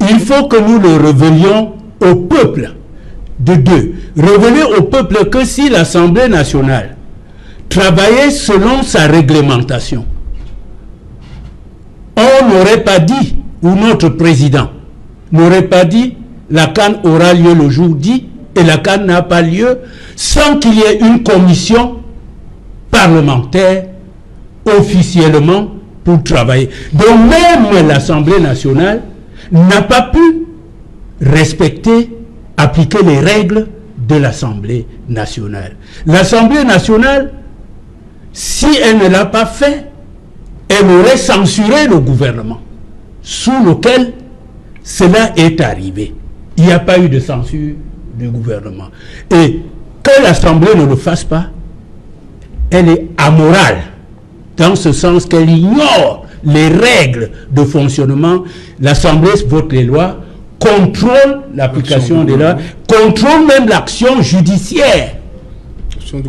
Il faut que nous le révélions au peuple. De deux, révéler au peuple que si l'Assemblée nationale travaillait selon sa réglementation, on n'aurait pas dit, ou notre président n'aurait pas dit, la CAN aura lieu le jour dit, et la CAN n'a pas lieu, sans qu'il y ait une commission parlementaire officiellement pour travailler. Donc même l'Assemblée nationale n'a pas pu respecter, appliquer les règles de l'Assemblée nationale. L'Assemblée nationale, si elle ne l'a pas fait, elle aurait censuré le gouvernement sous lequel cela est arrivé. Il n'y a pas eu de censure du gouvernement. Et que l'Assemblée ne le fasse pas, elle est amorale, dans ce sens qu'elle ignore les règles de fonctionnement. L'Assemblée vote les lois, contrôle l'application des lois, contrôle même l'action judiciaire.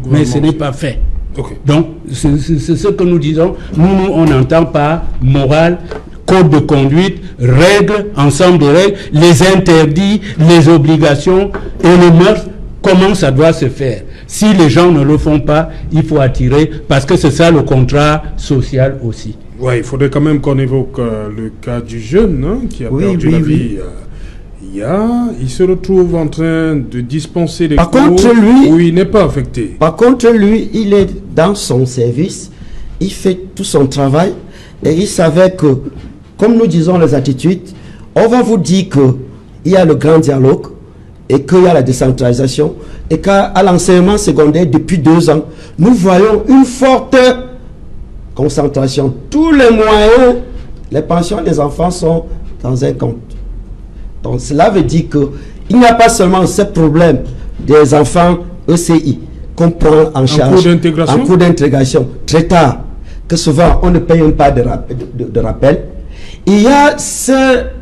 Mais ce n'est pas fait. Okay. Donc, c'est ce que nous disons. Nous, on n'entend pas morale, code de conduite, règles, ensemble de règles, les interdits, les obligations et les mœurs, comment ça doit se faire. Si les gens ne le font pas, il faut attirer, parce que c'est ça le contrat social aussi. Oui, il faudrait quand même qu'on évoque le cas du jeune qui a perdu la vie. Il se retrouve en train de dispenser des cours où il n'est pas affecté. Par contre, lui, il est dans son service, il fait tout son travail et il savait que, comme nous disons les attitudes, on va vous dire qu'il y a le grand dialogue et qu'il y a la décentralisation et qu'à l'enseignement secondaire, depuis 2 ans, nous voyons une forte concentration. Tous les moyens, les pensions des enfants sont dans un compte. Donc cela veut dire qu'il n'y a pas seulement ce problème des enfants ECI qu'on prend en charge en cours d'intégration très tard, que souvent on ne paye même pas de rappel. Il y a cette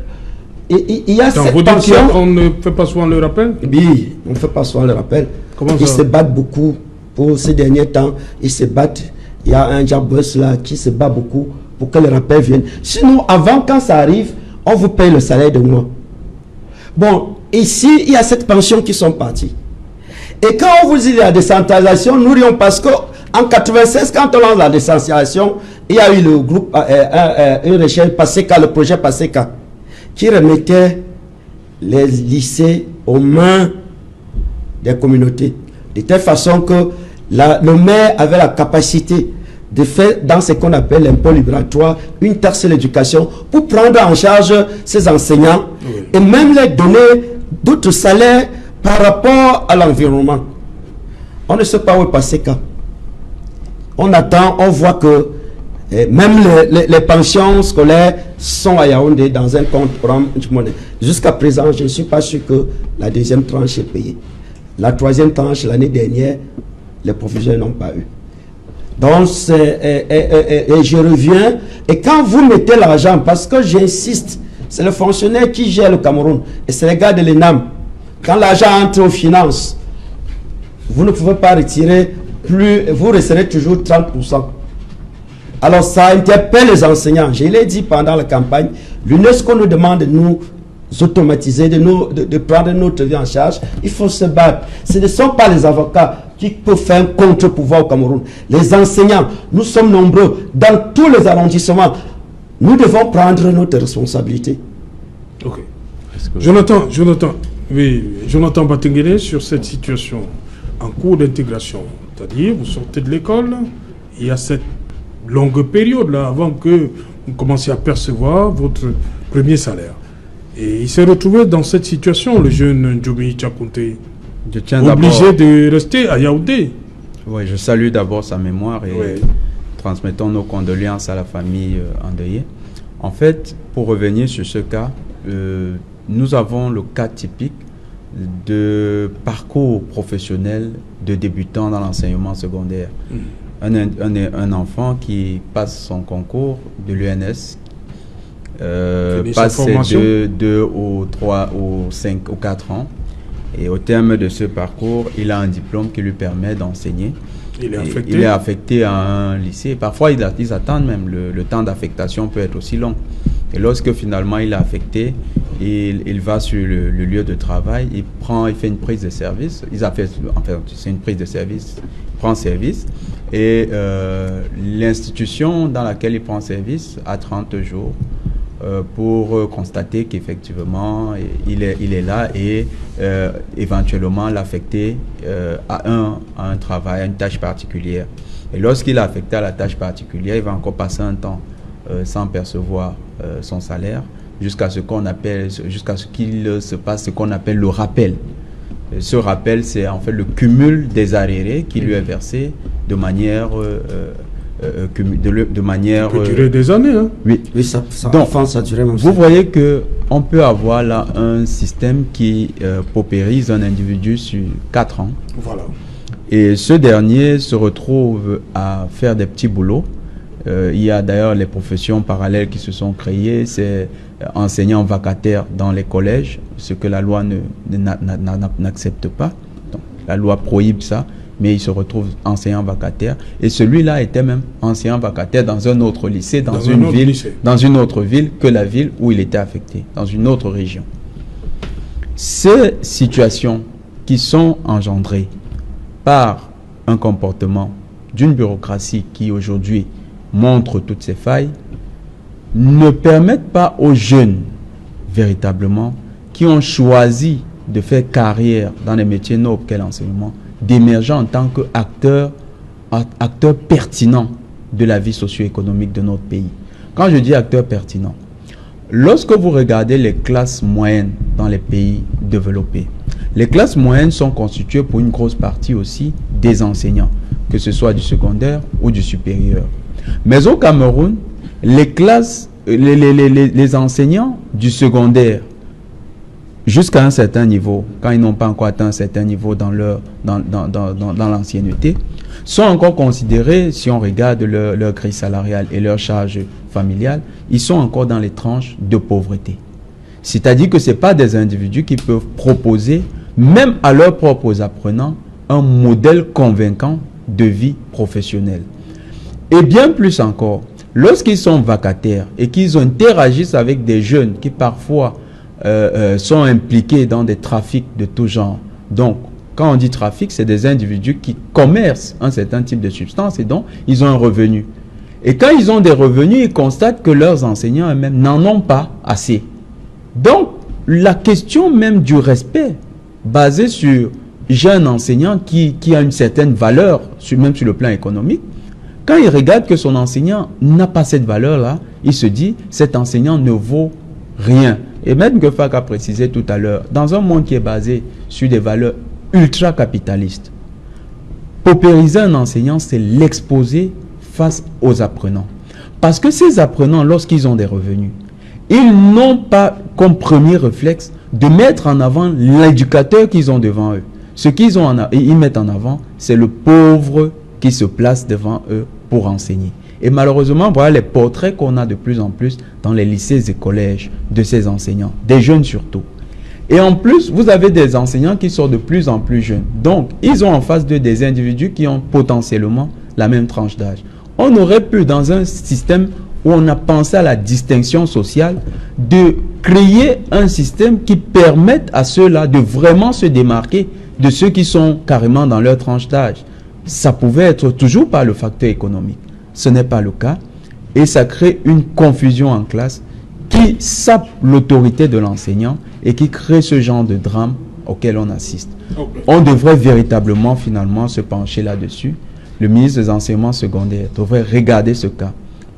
pension. On ne fait pas souvent le rappel? Oui, on ne fait pas souvent le rappel. Comment ils ça? se battent beaucoup pour ces derniers temps. Ils se battent. Il y a un Jabos là qui se bat beaucoup pour que le rappel vienne. Sinon, avant, quand ça arrive, on vous paye le salaire de mois. Bon, ici, il y a cette pension qui sont partis. Et quand on vous dit la décentralisation, nous rions parce qu'en 96, quand on lance la décentralisation, il y a eu le groupe, une recherche PASECA, le projet PASECA, qui remettait les lycées aux mains des communautés. De telle façon que le maire avait la capacité de faire dans ce qu'on appelle l'impôt libératoire une taxe sur l'éducation pour prendre en charge ces enseignants et même les donner d'autres salaires par rapport à l'environnement. On ne sait pas où est passé quand. On attend, on voit que même les pensions scolaires sont à Yaoundé dans un compte monnaie. Jusqu'à présent, je ne suis pas sûr que la deuxième tranche est payée. La troisième tranche, l'année dernière, les professeurs n'ont pas eu. Donc, et je reviens, et quand vous mettez l'argent, parce que j'insiste, c'est le fonctionnaire qui gère le Cameroun, et c'est les gars de l'ENAM. Quand l'argent entre aux finances, vous ne pouvez pas retirer plus, vous resterez toujours 30%. Alors ça interpelle les enseignants. Je l'ai dit pendant la campagne, l'UNESCO nous demande de nous automatiser, de prendre notre vie en charge. Il faut se battre. Ce ne sont pas les avocats qui peuvent faire un contre-pouvoir au Cameroun. Les enseignants, nous sommes nombreux dans tous les arrondissements. Nous devons prendre notre responsabilité. Ok. Jonathan Batenguele, sur cette situation en cours d'intégration, c'est-à-dire vous sortez de l'école, il y a cette longue période là avant que vous commenciez à percevoir votre premier salaire. Et il s'est retrouvé dans cette situation, le jeune Djomi Tchakounte, obligé de rester à Yaoundé. Oui, je salue d'abord sa mémoire et transmettons nos condoléances à la famille endeuillée. En fait, pour revenir sur ce cas, nous avons le cas typique de parcours professionnel de débutant dans l'enseignement secondaire. Un enfant qui passe son concours de l'UNS, passe ses 2 ou 3 ou 5 ou 4 ans, et au terme de ce parcours, il a un diplôme qui lui permet d'enseigner. Il est affecté à un lycée. Parfois, ils attendent même, le temps d'affectation peut être aussi long. Et lorsque finalement il est affecté, il va sur le lieu de travail, il fait une prise de service. C'est une prise de service, il prend service. Et l'institution dans laquelle il prend service a 30 jours pour constater qu'effectivement il est là et éventuellement l'affecter à un travail, à une tâche particulière. Et lorsqu'il est affecté à la tâche particulière, il va encore passer un temps sans percevoir son salaire jusqu'à ce qu'il se passe ce qu'on appelle le rappel. Ce rappel, c'est en fait le cumul des arriérés qui lui est versé de manière de manière... Ça peut durer des années, hein? Oui, ça a duré même. Vous voyez qu'on peut avoir là un système qui paupérise un individu sur 4 ans. Voilà. Et ce dernier se retrouve à faire des petits boulots. Il y a d'ailleurs les professions parallèles qui se sont créées. C'est enseignant vacataire dans les collèges, ce que la loi n'accepte pas. Donc, la loi prohibe ça. Mais il se retrouve enseignant vacataire. Et celui-là était même enseignant vacataire dans un autre lycée, dans une autre ville que la ville où il était affecté, dans une autre région. Ces situations qui sont engendrées par un comportement d'une bureaucratie qui aujourd'hui montre toutes ses failles, ne permettent pas aux jeunes, véritablement, qui ont choisi de faire carrière dans les métiers nobles qu'est l'enseignement, d'émerger en tant qu'acteurs pertinents de la vie socio-économique de notre pays. Quand je dis acteurs pertinents, lorsque vous regardez les classes moyennes dans les pays développés, les classes moyennes sont constituées pour une grosse partie aussi des enseignants, que ce soit du secondaire ou du supérieur. Mais au Cameroun, les enseignants du secondaire, jusqu'à un certain niveau, quand ils n'ont pas encore atteint un certain niveau dans l'ancienneté, sont encore considérés, si on regarde leur grille salariale et leur charge familiale, ils sont encore dans les tranches de pauvreté. C'est-à-dire que ce n'est pas des individus qui peuvent proposer, même à leurs propres apprenants, un modèle convaincant de vie professionnelle. Et bien plus encore, lorsqu'ils sont vacataires et qu'ils interagissent avec des jeunes qui parfois sont impliqués dans des trafics de tout genre. Donc, quand on dit trafic, c'est des individus qui commercent un certain type de substance et donc ils ont un revenu. Et quand ils ont des revenus, ils constatent que leurs enseignants eux-mêmes n'en ont pas assez. Donc, la question même du respect, basée sur j'ai un enseignant qui a une certaine valeur, même sur le plan économique, quand il regarde que son enseignant n'a pas cette valeur-là, il se dit, cet enseignant ne vaut rien. Et même Ngefak a précisé tout à l'heure, dans un monde qui est basé sur des valeurs ultra-capitalistes, paupériser un enseignant, c'est l'exposer face aux apprenants. Parce que ces apprenants, lorsqu'ils ont des revenus, ils n'ont pas comme premier réflexe de mettre en avant l'éducateur qu'ils ont devant eux. Ce qu'ils ils mettent en avant, c'est le pauvre qui se place devant eux pour enseigner. Et malheureusement, voilà les portraits qu'on a de plus en plus dans les lycées et collèges de ces enseignants, des jeunes surtout. Et en plus, vous avez des enseignants qui sont de plus en plus jeunes. Donc, ils ont en face d'eux des individus qui ont potentiellement la même tranche d'âge. On aurait pu, dans un système où on a pensé à la distinction sociale, de créer un système qui permette à ceux-là de vraiment se démarquer de ceux qui sont carrément dans leur tranche d'âge. Ça pouvait être toujours par le facteur économique. Ce n'est pas le cas. Et ça crée une confusion en classe qui sape l'autorité de l'enseignant et qui crée ce genre de drame auquel on assiste. On devrait véritablement finalement se pencher là-dessus. Le ministre des enseignements secondaires devrait regarder ce cas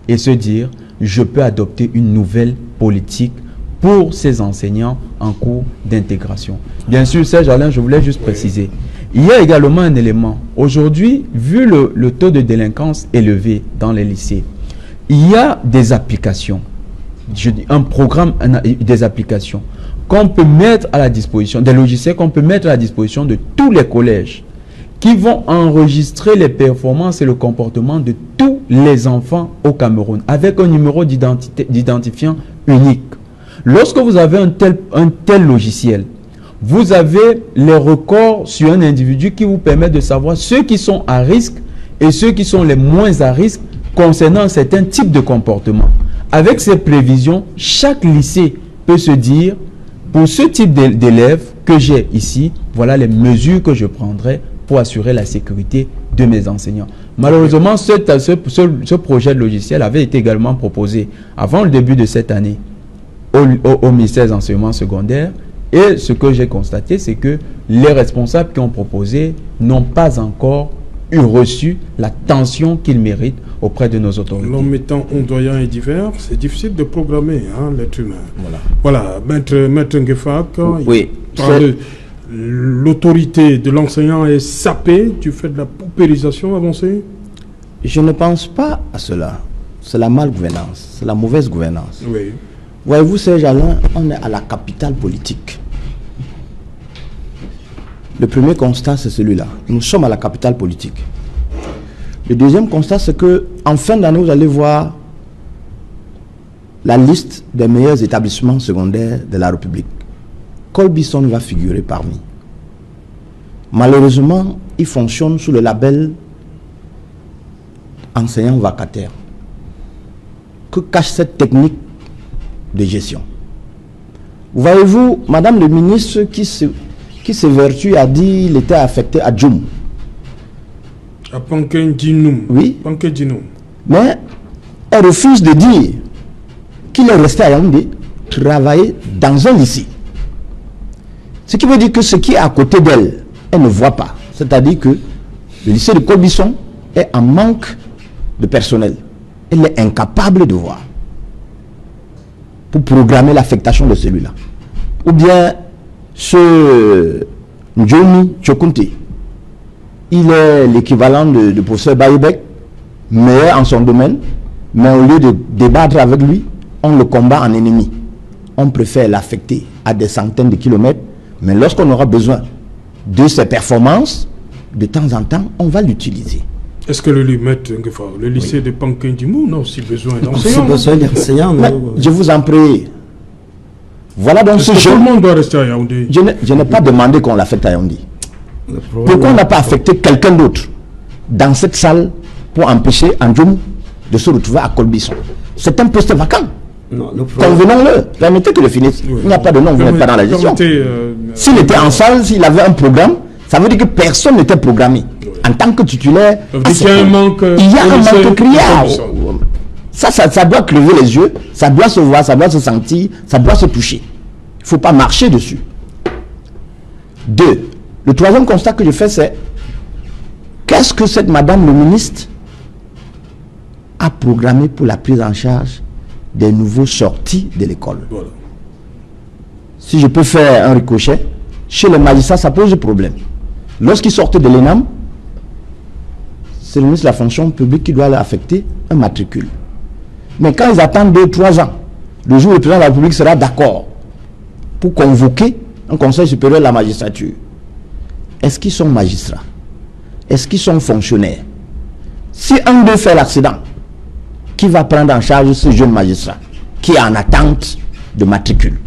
et se dire, je peux adopter une nouvelle politique pour ces enseignants en cours d'intégration. Bien sûr, Serge Alain, je voulais juste préciser. Il y a également un élément. Aujourd'hui, vu le taux de délinquance élevé dans les lycées, il y a des applications. Je dis un programme, des applications qu'on peut mettre à la disposition, des logiciels qu'on peut mettre à la disposition de tous les collèges qui vont enregistrer les performances et le comportement de tous les enfants au Cameroun avec un numéro d'identifiant unique. Lorsque vous avez un tel logiciel, vous avez les records sur un individu qui vous permet de savoir ceux qui sont à risque et ceux qui sont les moins à risque concernant un certain type de comportement. Avec ces prévisions, chaque lycée peut se dire, pour ce type d'élèves que j'ai ici, voilà les mesures que je prendrai pour assurer la sécurité de mes enseignants. Malheureusement, ce projet de logiciel avait été également proposé avant le début de cette année au ministère des enseignements secondaires. Et ce que j'ai constaté, c'est que les responsables qui ont proposé n'ont pas encore reçu l'attention qu'ils méritent auprès de nos autorités. L'homme étant ondoyant et divers, c'est difficile de programmer l'être humain. Voilà, Maître Ngefak, oui, l'autorité de l'enseignant est sapée du fait de la paupérisation avancée? Je ne pense pas à cela. C'est la malgouvernance, c'est la mauvaise gouvernance. Oui. Voyez-vous, Serge Alain, on est à la capitale politique. Le premier constat, c'est celui-là. Nous sommes à la capitale politique. Le deuxième constat, c'est que en fin d'année, vous allez voir la liste des meilleurs établissements secondaires de la République. Colbison va figurer parmi. Malheureusement, il fonctionne sous le label enseignant vacataire. Que cache cette technique de gestion? Voyez-vous, Madame le ministre qui s'évertue a dit qu'il était affecté à Djoum. À Pankendinoum. Oui. Pankendinoum. Mais elle refuse de dire qu'il est resté à Yaoundé travailler dans un lycée. Ce qui veut dire que ce qui est à côté d'elle, elle ne voit pas. C'est-à-dire que le lycée de Colbison est en manque de personnel. Elle est incapable de voir pour programmer l'affectation de celui-là. Ou bien ce Njomi Chokunte, il est l'équivalent de professeur Bayebek, meilleur en son domaine, mais au lieu de débattre avec lui, on le combat en ennemi. On préfère l'affecter à des centaines de kilomètres, mais lorsqu'on aura besoin de ses performances, de temps en temps, on va l'utiliser. Est-ce que le lycée de Pankendimoum n'a aussi besoin d'enseignants? Je vous en prie. Voilà donc ce jeune. Tout le monde doit rester à Yaoundé. Je n'ai pas demandé qu'on l'affecte à Yaoundé. Pourquoi on n'a pas affecté quelqu'un d'autre dans cette salle pour empêcher Andjoum de se retrouver à Colbisson? C'est un poste vacant. Convenons-le. Permettez que je finisse. Oui. Il n'y a pas de nom, vous n'êtes pas dans la gestion. S'il était en salle, s'il avait un programme, ça veut dire que personne n'était programmé. Oui. En tant que titulaire, il y a un manque criard. Ça doit crever les yeux, ça doit se voir, ça doit se sentir, ça doit se toucher. Il ne faut pas marcher dessus. 2. Le troisième constat que je fais, c'est qu'est-ce que cette madame le ministre a programmé pour la prise en charge des nouveaux sortis de l'école. Voilà. Si je peux faire un ricochet, chez les magistrats, ça pose problème. Lorsqu'ils sortent de l'ENAM, c'est le ministre de la fonction publique qui doit leur affecter un matricule. Mais quand ils attendent 2-3 ans, le jour où le président de la République sera d'accord pour convoquer un conseil supérieur de la magistrature, est-ce qu'ils sont magistrats? Est-ce qu'ils sont fonctionnaires? Si un d'eux fait l'accident, qui va prendre en charge ce jeune magistrat qui est en attente de matricule?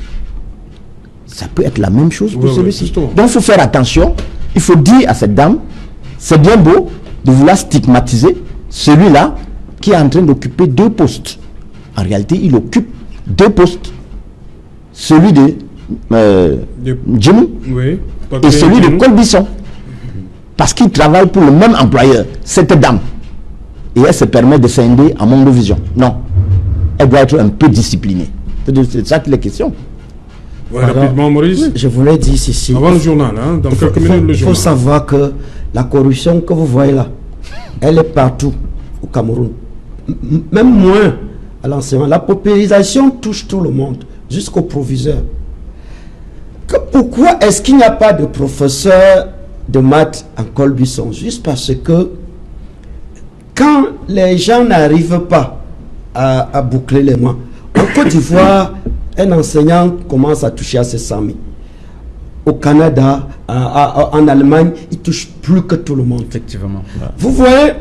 Ça peut être la même chose pour celui-ci. Donc il faut faire attention. Il faut dire à cette dame, c'est bien beau de vouloir stigmatiser celui-là qui est en train d'occuper 2 postes. En réalité, il occupe 2 postes. Celui de Jim et celui de Colbisson. Parce qu'il travaille pour le même employeur, cette dame. Et elle se permet de scinder en manque de vision. Non. Elle doit être un peu disciplinée. C'est ça qu'il est question. Ouais, rapidement, Maurice. Je voulais dire ceci. Avant le journal, hein, dans quelques minutes, le journal. Il faut savoir que la corruption que vous voyez là, elle est partout au Cameroun. Même moins à l'enseignement. La paupérisation touche tout le monde, jusqu'au proviseur. Pourquoi est-ce qu'il n'y a pas de professeur de maths en Colbisson? Juste parce que quand les gens n'arrivent pas à boucler les mains, en Côte d'Ivoire, un enseignant commence à toucher à ses 100 000. Au Canada, en Allemagne, il touche plus que tout le monde. Effectivement. Vous voyez,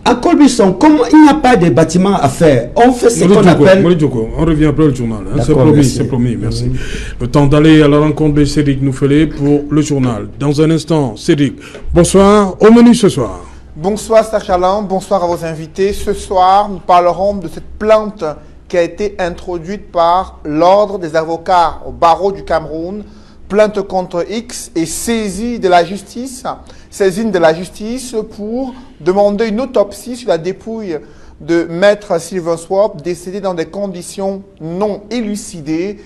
à Colbisson, comme il n'y a pas de bâtiment à faire, on fait ce qu'on appelle... On revient après le journal. Hein. C'est promis, merci. Le temps d'aller à la rencontre de Cédric Nouffelé pour le journal. Dans un instant, Cédric, bonsoir. Au menu ce soir. Bonsoir Serge Alain, bonsoir à vos invités. Ce soir, nous parlerons de cette plainte qui a été introduite par l'Ordre des avocats au barreau du Cameroun, plainte contre X et saisine de la justice pour demander une autopsie sur la dépouille de Maître Sylvain Swop, décédé dans des conditions non élucidées.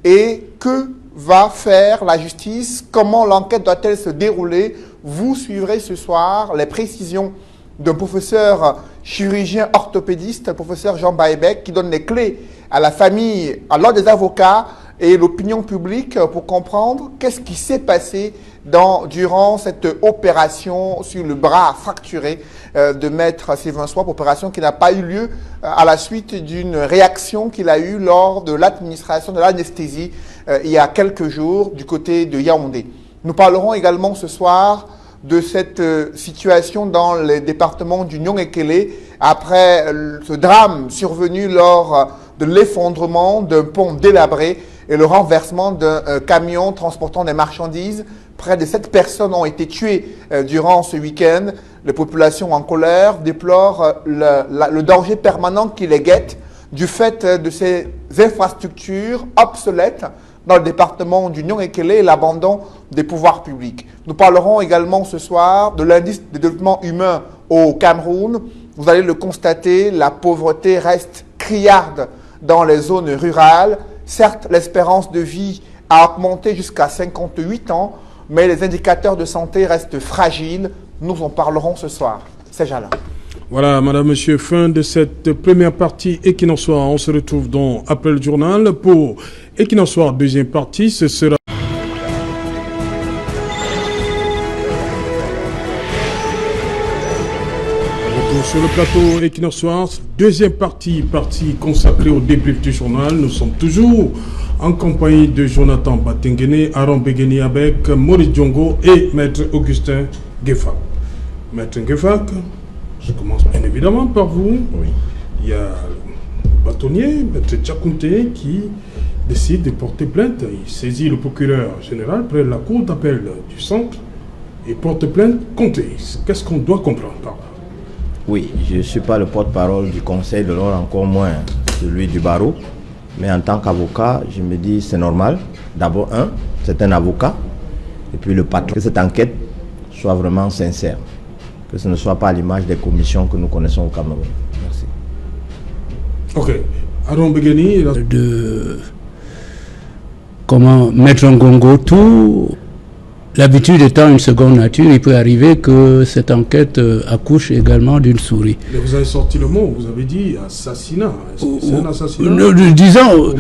Et que va faire la justice? Comment l'enquête doit-elle se dérouler? Vous suivrez ce soir les précisions d'un professeur chirurgien orthopédiste, le professeur Jean Baïbec, qui donne les clés à la famille, à l'ordre des avocats et l'opinion publique pour comprendre qu'est-ce qui s'est passé durant cette opération sur le bras fracturé de Maître Sylvain Swop, opération qui n'a pas eu lieu à la suite d'une réaction qu'il a eue lors de l'administration de l'anesthésie il y a quelques jours du côté de Yaoundé. Nous parlerons également ce soir de cette situation dans les départements du Nyong-Ekele après ce drame survenu lors de l'effondrement d'un pont délabré et le renversement d'un camion transportant des marchandises. Près de 7 personnes ont été tuées durant ce week-end. Les populations en colère déplorent le danger permanent qui les guette du fait de ces infrastructures obsolètes dans le département du Nyong-Ekele et l'abandon des pouvoirs publics. Nous parlerons également ce soir de l'indice de développement humain au Cameroun. Vous allez le constater, la pauvreté reste criarde dans les zones rurales. Certes, l'espérance de vie a augmenté jusqu'à 58 ans, mais les indicateurs de santé restent fragiles. Nous en parlerons ce soir. C'est Jala. Voilà, madame, monsieur, fin de cette première partie Equinox Soir. On se retrouve donc après le journal pour Equinox Soir, deuxième partie. Ce sera... Sur le plateau Equinox Soir, deuxième partie consacrée au débrief du journal. Nous sommes toujours en compagnie de Jonathan Batengene, Aaron Begeni avec Maurice Diongo et Maître Augustin Gueffak. Maître Gueffak, je commence bien évidemment par vous. Oui. Il y a le bâtonnier, Maître Tchakounté, qui décide de porter plainte. Il saisit le procureur général près de la cour d'appel du centre et porte plainte contre lui. Qu'est-ce qu'on doit comprendre par là? Oui, je ne suis pas le porte-parole du Conseil de l'ordre, encore moins celui du barreau. Mais en tant qu'avocat, je me dis c'est normal. D'abord, c'est un avocat. Et puis le patron, que cette enquête soit vraiment sincère. Que ce ne soit pas à l'image des commissions que nous connaissons au Cameroun. Merci. Ok. Aaron Begeni, de comment mettre en Ngongo tout. L'habitude étant une seconde nature, il peut arriver que cette enquête accouche également d'une souris. Mais vous avez sorti le mot, vous avez dit assassinat. Est-ce que c'est un assassinat? Disons,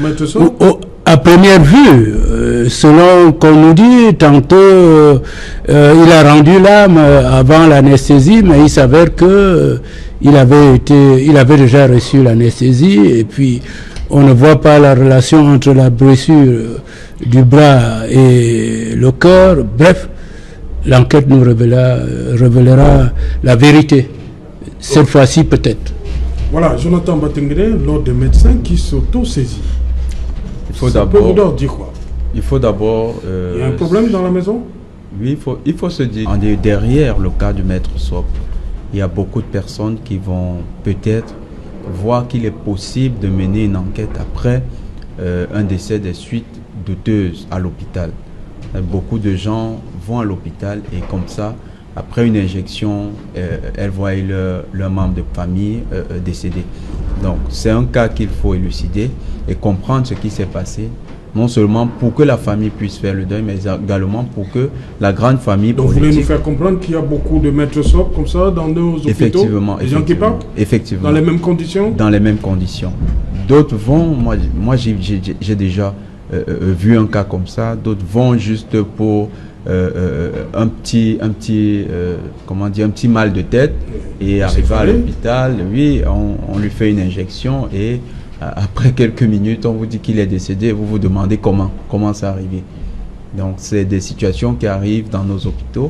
à première vue, selon qu'on nous dit, tantôt il a rendu l'âme avant l'anesthésie, mais il s'avère que il avait déjà reçu l'anesthésie, et puis on ne voit pas la relation entre la blessure du bras et le cœur. Bref, l'enquête nous révélera la vérité. Cette fois-ci, peut-être. Voilà, Jonathan Batengere, l'ordre des médecins qui s'auto-saisit. Il faut d'abord dire quoi? Il faut d'abord... il y a un problème dans la maison? Oui, il faut se dire, derrière le cas du maître Sop, il y a beaucoup de personnes qui vont peut-être voir qu'il est possible de mener une enquête après un décès des suites douteuses à l'hôpital. Beaucoup de gens vont à l'hôpital et comme ça, après une injection, elles voient leur membre de famille décédé. Donc c'est un cas qu'il faut élucider et comprendre ce qui s'est passé, non seulement pour que la famille puisse faire le deuil, mais également pour que la grande famille politique... Donc vous voulez nous faire comprendre qu'il y a beaucoup de maîtres Sop comme ça dans nos hôpitaux? Effectivement. Des gens qui partent? Effectivement. Dans les mêmes conditions? Dans les mêmes conditions. D'autres vont, moi j'ai déjà vu un cas comme ça, d'autres vont juste pour un petit mal de tête et arriver à l'hôpital, oui, on lui fait une injection et après quelques minutes, on vous dit qu'il est décédé et vous vous demandez comment c'est arrivé. Donc, c'est des situations qui arrivent dans nos hôpitaux.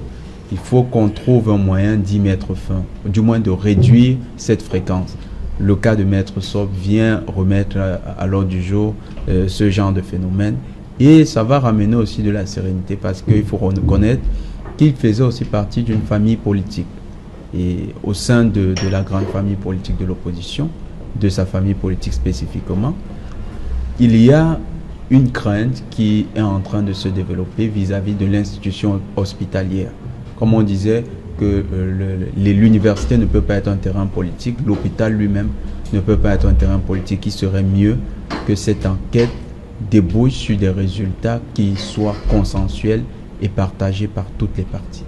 Il faut qu'on trouve un moyen d'y mettre fin, du moins de réduire cette fréquence. Le cas de Maître Sop vient remettre à l'ordre du jour ce genre de phénomène et ça va ramener aussi de la sérénité parce qu'il faut reconnaître qu'il faisait aussi partie d'une famille politique. Et au sein de la grande famille politique de l'opposition, de sa famille politique spécifiquement, il y a une crainte qui est en train de se développer vis-à-vis de l'institution hospitalière. Comme on disait que l'université ne peut pas être un terrain politique, l'hôpital lui-même ne peut pas être un terrain politique. Il serait mieux que cette enquête débouche sur des résultats qui soient consensuels et partagés par toutes les parties.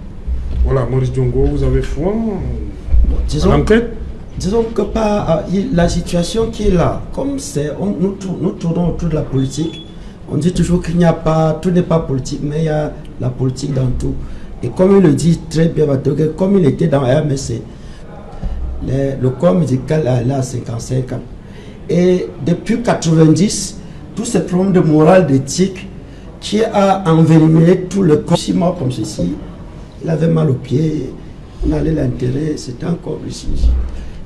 Voilà, Maurice Diongo, vous avez foi en l'enquête? Disons que la situation qui est là, comme nous tournons autour de la politique, on dit toujours qu'il n'y a pas, tout n'est pas politique, mais il y a la politique dans tout. Et comme il le dit très bien, comme il était dans RMC, le corps médical est là à 55 ans. Et depuis 90, tous ces problèmes de morale, d'éthique, qui a envenimé tout le corps, 6 mois comme ceci, il avait mal aux pieds, on allait l'enterrer, c'était encore ici.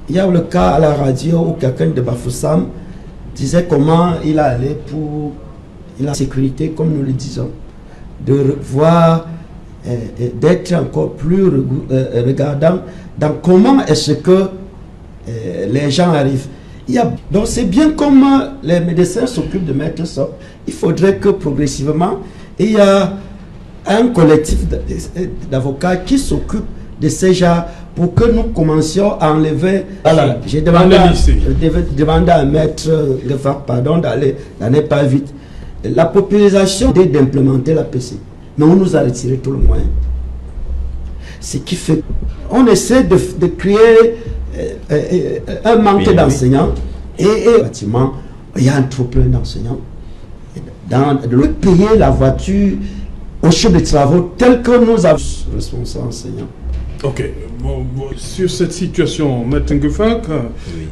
Il y a le cas à la radio où quelqu'un de Bafoussam disait comment il allait pour la sécurité, comme nous le disons, de voir, d'être encore plus regardant dans comment est-ce que les gens arrivent. Donc c'est bien comme les médecins s'occupent de mettre ça. Il faudrait que progressivement, il y a un collectif d'avocats qui s'occupe de ces gens pour que nous commencions à enlever. Voilà, j'ai demandé à maître pardon d'aller pas vite. La popularisation d'implémenter la PC. Mais on nous a retiré tout le moyen. Ce qui fait on essaie de créer un manque d'enseignants et bâtiment, il y a un trop plein d'enseignants. De payer la voiture au chef de travaux tel que nous avons responsables enseignants. Ok. Bon, sur cette situation, Maître Ngefak,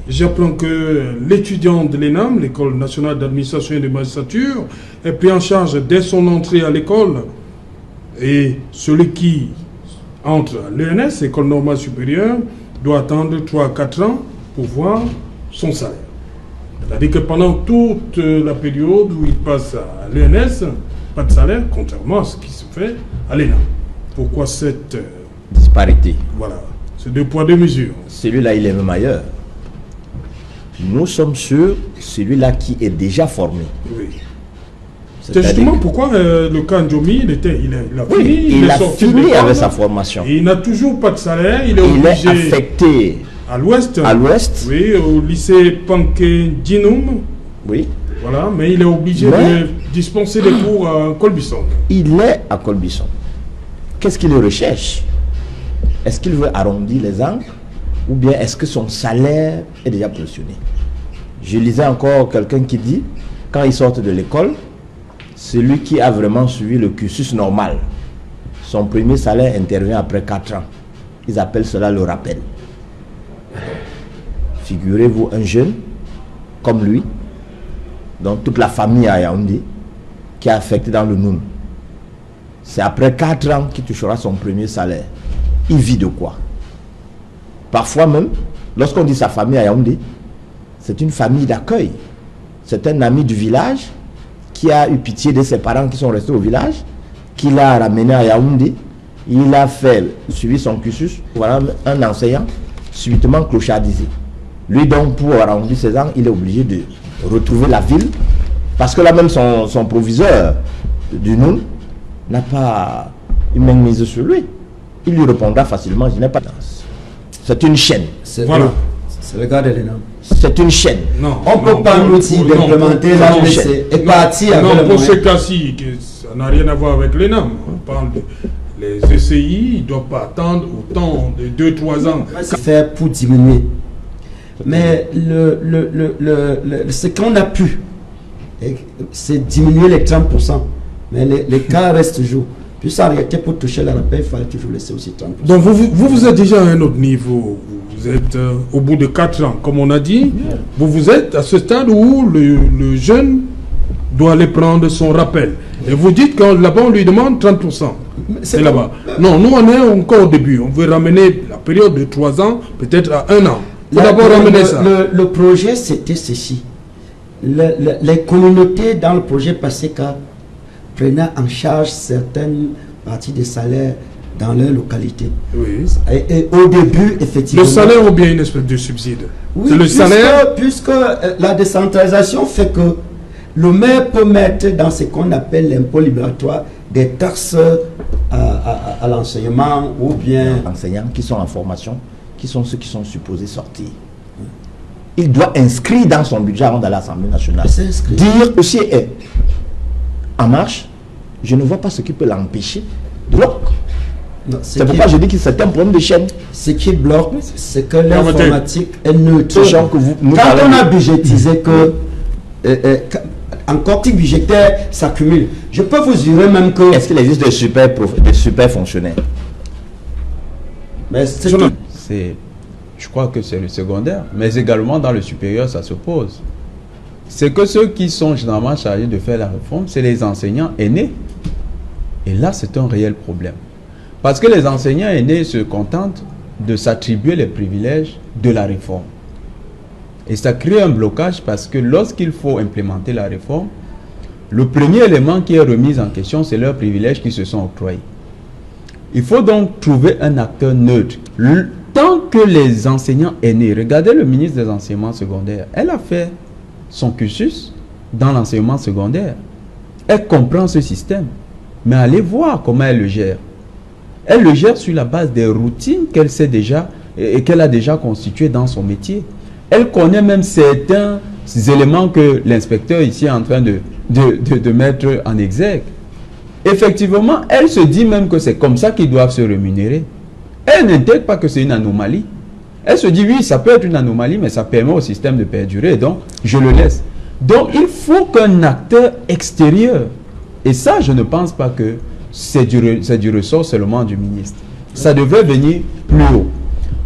j'apprends que l'étudiant de l'ENAM, l'École nationale d'administration et de magistrature, est pris en charge dès son entrée à l'école. Et celui qui entre à l'ENS, École normale supérieure, doit attendre 3 à 4 ans pour voir son salaire. C'est-à-dire que pendant toute la période où il passe à l'ENS, pas de salaire, contrairement à ce qui se fait à l'ENA. Pourquoi cette Disparité. voilà, ces 2 poids 2 mesures? Celui-là, il est même ailleurs. Nous sommes sur celui-là qui est déjà formé. Oui. C'est C'est-à-dire justement que- pourquoi le cas Ndjomi, il a Oui, fini, il est a sorti de fini l'école, avec sa formation. et il n'a toujours pas de salaire, il est Il est obligé affecté à l'ouest, à l'ouest. oui, au lycée Panké Djinoum, Oui. voilà, mais il est obligé Mais- de dispenser des cours à Colbisson. Il est à Colbisson. Qu'est-ce qu'il recherche? Est-ce qu'il veut arrondir les angles ou bien est-ce que son salaire est déjà positionné? Je lisais encore quelqu'un qui dit, quand il sort de l'école, celui qui a vraiment suivi le cursus normal, son premier salaire intervient après 4 ans. Ils appellent cela le rappel. Figurez-vous un jeune comme lui, dont toute la famille à Yaoundé, qui est affecté dans le Noun. C'est après 4 ans qu'il touchera son premier salaire. Il vit de quoi? Parfois même, lorsqu'on dit sa famille à Yaoundé, c'est une famille d'accueil. C'est un ami du village qui a eu pitié de ses parents qui sont restés au village, qui l'a ramené à Yaoundé. Il a suivi son cursus. Voilà un enseignant subitement clochardisé. Lui donc, pour arrondir ses angles, il est obligé de retrouver la ville, parce que là même son proviseur du Noun n'a pas une main mise sur lui. Il lui répondra facilement, je n'ai pas de chance. C'est une chaîne. Voilà. C'est le cas de l'ENAM. C'est une chaîne. Non, On ne peut pas nous dire d'implémenter la GC et partir avec non, le pour moyen. ce cas-ci, ça n'a rien à voir avec l'ENAM. On parle les ECI, ils ne doivent pas attendre autant de 2-3 ans. C'est faire pour diminuer. Mais ce qu'on a pu, c'est diminuer les 30%. Mais les cas restent toujours. Puis ça arrêtait pour toucher la rappel, il fallait toujours laisser aussi 30%. Donc vous êtes déjà à un autre niveau. Vous êtes au bout de 4 ans, comme on a dit. Vous êtes à ce stade où le jeune doit aller prendre son rappel. Et vous dites que là-bas, on lui demande 30%. C'est là-bas. Non, nous, on est encore au début. On veut ramener la période de 3 ans, peut-être à 1 an. Il faut d'abord ramener ça. Le projet, c'était ceci. Les communautés dans le projet PASECA prenaient en charge certaines parties des salaires dans leur localité. Oui. Et au début, effectivement... Le salaire ou bien une espèce de subside? Oui, c'est le salaire. Puisque la décentralisation fait que le maire peut mettre dans ce qu'on appelle l'impôt libératoire des taxes à l'enseignement ou bien... Enseignants qui sont en formation, qui sont ceux qui sont supposés sortir. Il doit inscrire dans son budget avant d'aller à l'Assemblée nationale. C'est inscrit. Dire aussi est en marche, je ne vois pas ce qui peut l'empêcher de bloquer. Non, C'est pourquoi je dis que c'est un problème de chaîne. Ce qui bloque, c'est que l'informatique est neutre. Sachant que nous Quand parlons on a de- budgétisé que encore petit budgétaire s'accumule, je peux vous jurer même que... Est-ce qu'il existe des super fonctionnaires? Mais c'est Jonathan. Je crois que c'est le secondaire, mais également dans le supérieur, ça se pose. C'est que ceux qui sont généralement chargés de faire la réforme, c'est les enseignants aînés. Et là, c'est un réel problème. Parce que les enseignants aînés se contentent de s'attribuer les privilèges de la réforme. Et ça crée un blocage parce que lorsqu'il faut implémenter la réforme, le premier élément qui est remis en question, c'est leurs privilèges qui se sont octroyés. Il faut donc trouver un acteur neutre. Tant que les enseignants aînés, regardez le ministre des enseignements secondaires, elle a fait son cursus dans l'enseignement secondaire. Elle comprend ce système, mais allez voir comment elle le gère. Elle le gère sur la base des routines qu'elle sait déjà et qu'elle a déjà constituées dans son métier. Elle connaît même certains éléments que l'inspecteur ici est en train de mettre en exergue. Effectivement, elle se dit même que c'est comme ça qu'ils doivent se rémunérer. Elle n'intègre pas que c'est une anomalie. Elle se dit oui, ça peut être une anomalie, mais ça permet au système de perdurer, donc je le laisse. Donc il faut qu'un acteur extérieur, et ça je ne pense pas que c'est du ressort seulement du ministre, ça devrait venir plus haut.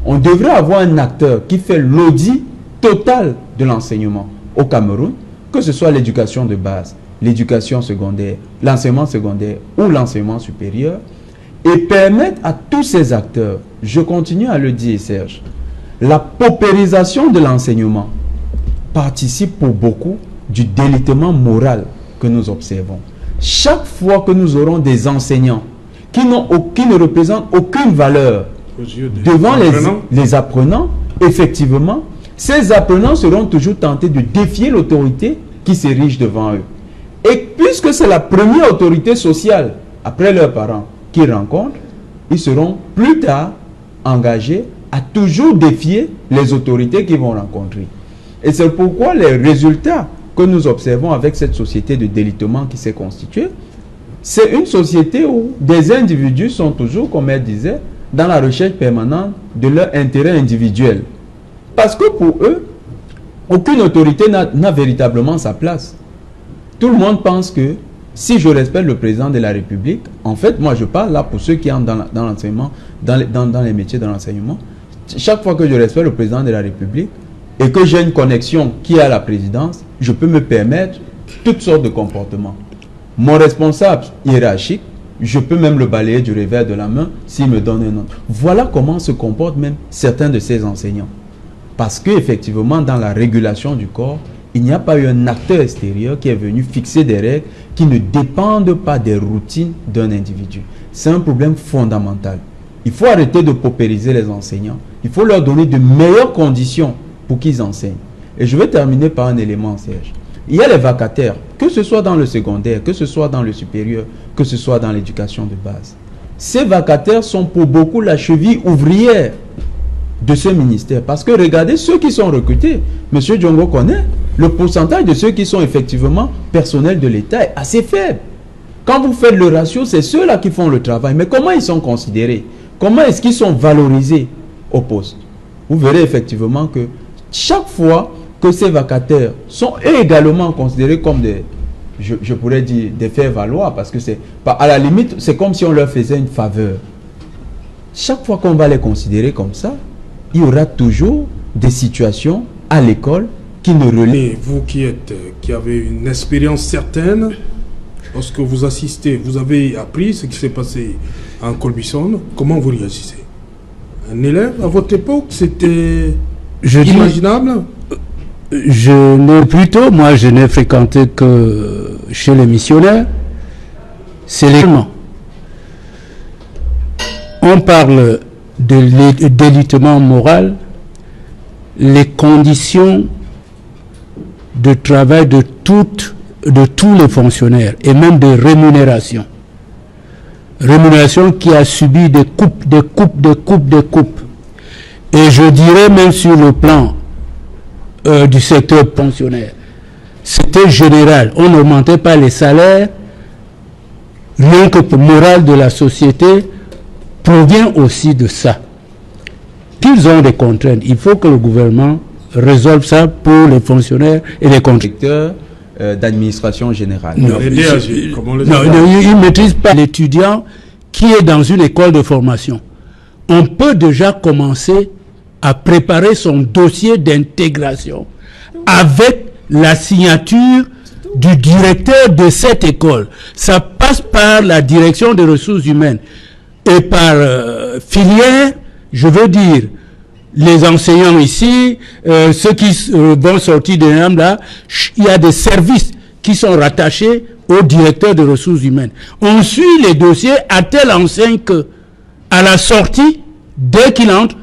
On devrait avoir un acteur qui fait l'audit total de l'enseignement au Cameroun, que ce soit l'éducation de base, l'éducation secondaire, l'enseignement secondaire ou l'enseignement supérieur, et permettre à tous ces acteurs, je continue à le dire Serge, la paupérisation de l'enseignement participe pour beaucoup du délitement moral que nous observons. Chaque fois que nous aurons des enseignants qui ne représentent aucune valeur devant les apprenants, effectivement, ces apprenants seront toujours tentés de défier l'autorité qui s'érige devant eux. Et puisque c'est la première autorité sociale, après leurs parents, qu'ils rencontrent, ils seront plus tard engagés à toujours défier les autorités qu'ils vont rencontrer. Et c'est pourquoi les résultats que nous observons avec cette société de délitement qui s'est constituée, c'est une société où des individus sont toujours, comme elle disait, dans la recherche permanente de leur intérêt individuel. Parce que pour eux, aucune autorité n'a véritablement sa place. Tout le monde pense que si je respecte le président de la République, en fait, moi je parle là pour ceux qui entrent dans l'enseignement, dans les métiers de l'enseignement, chaque fois que je respecte le président de la République et que j'ai une connexion qui est à la présidence, je peux me permettre toutes sortes de comportements. Mon responsable hiérarchique, je peux même le balayer du revers de la main s'il me donne un ordre. Voilà comment se comportent même certains de ces enseignants. Parce qu'effectivement, dans la régulation du corps, il n'y a pas eu un acteur extérieur qui est venu fixer des règles qui ne dépendent pas des routines d'un individu. C'est un problème fondamental. Il faut arrêter de paupériser les enseignants. Il faut leur donner de meilleures conditions pour qu'ils enseignent. Et je vais terminer par un élément, Serge. Il y a les vacataires, que ce soit dans le secondaire, que ce soit dans le supérieur, que ce soit dans l'éducation de base. Ces vacataires sont pour beaucoup la cheville ouvrière de ce ministère. Parce que regardez ceux qui sont recrutés. Monsieur Djongo connaît, le pourcentage de ceux qui sont effectivement personnels de l'État est assez faible. Quand vous faites le ratio, c'est ceux-là qui font le travail. Mais comment ils sont considérés? Comment est-ce qu'ils sont valorisés au poste? Vous verrez effectivement que chaque fois que ces vacataires sont également considérés comme des, je pourrais dire, des faire-valoir, parce que c'est, à la limite, c'est comme si on leur faisait une faveur. Chaque fois qu'on va les considérer comme ça, il y aura toujours des situations à l'école qui ne relèvent. Vous qui avez une expérience certaine, lorsque vous assistez, vous avez appris ce qui s'est passé en Colbison, comment vous réagissez? Un élève à votre époque, c'était imaginable? Moi je n'ai fréquenté que chez les missionnaires. C'est l'élément. On parle de délitement moral, les conditions de travail de tous les fonctionnaires et même de rémunération. Rémunération qui a subi des coupes. Et je dirais même sur le plan du secteur pensionnaire. C'était général. On n'augmentait pas les salaires. Rien que le moral de la société provient aussi de ça. Qu'ils ont des contraintes. Il faut que le gouvernement résolve ça pour les fonctionnaires et les contracteurs. D'administration générale. Non, il ne maîtrise pas l'étudiant qui est dans une école de formation. On peut déjà commencer à préparer son dossier d'intégration avec la signature du directeur de cette école. Ça passe par la direction des ressources humaines et par filière, je veux dire, les enseignants ici, ceux qui vont sortir de l'âme là, il y a des services qui sont rattachés au directeur des ressources humaines. On suit les dossiers à telle enseigne que, à la sortie, dès qu'il entre,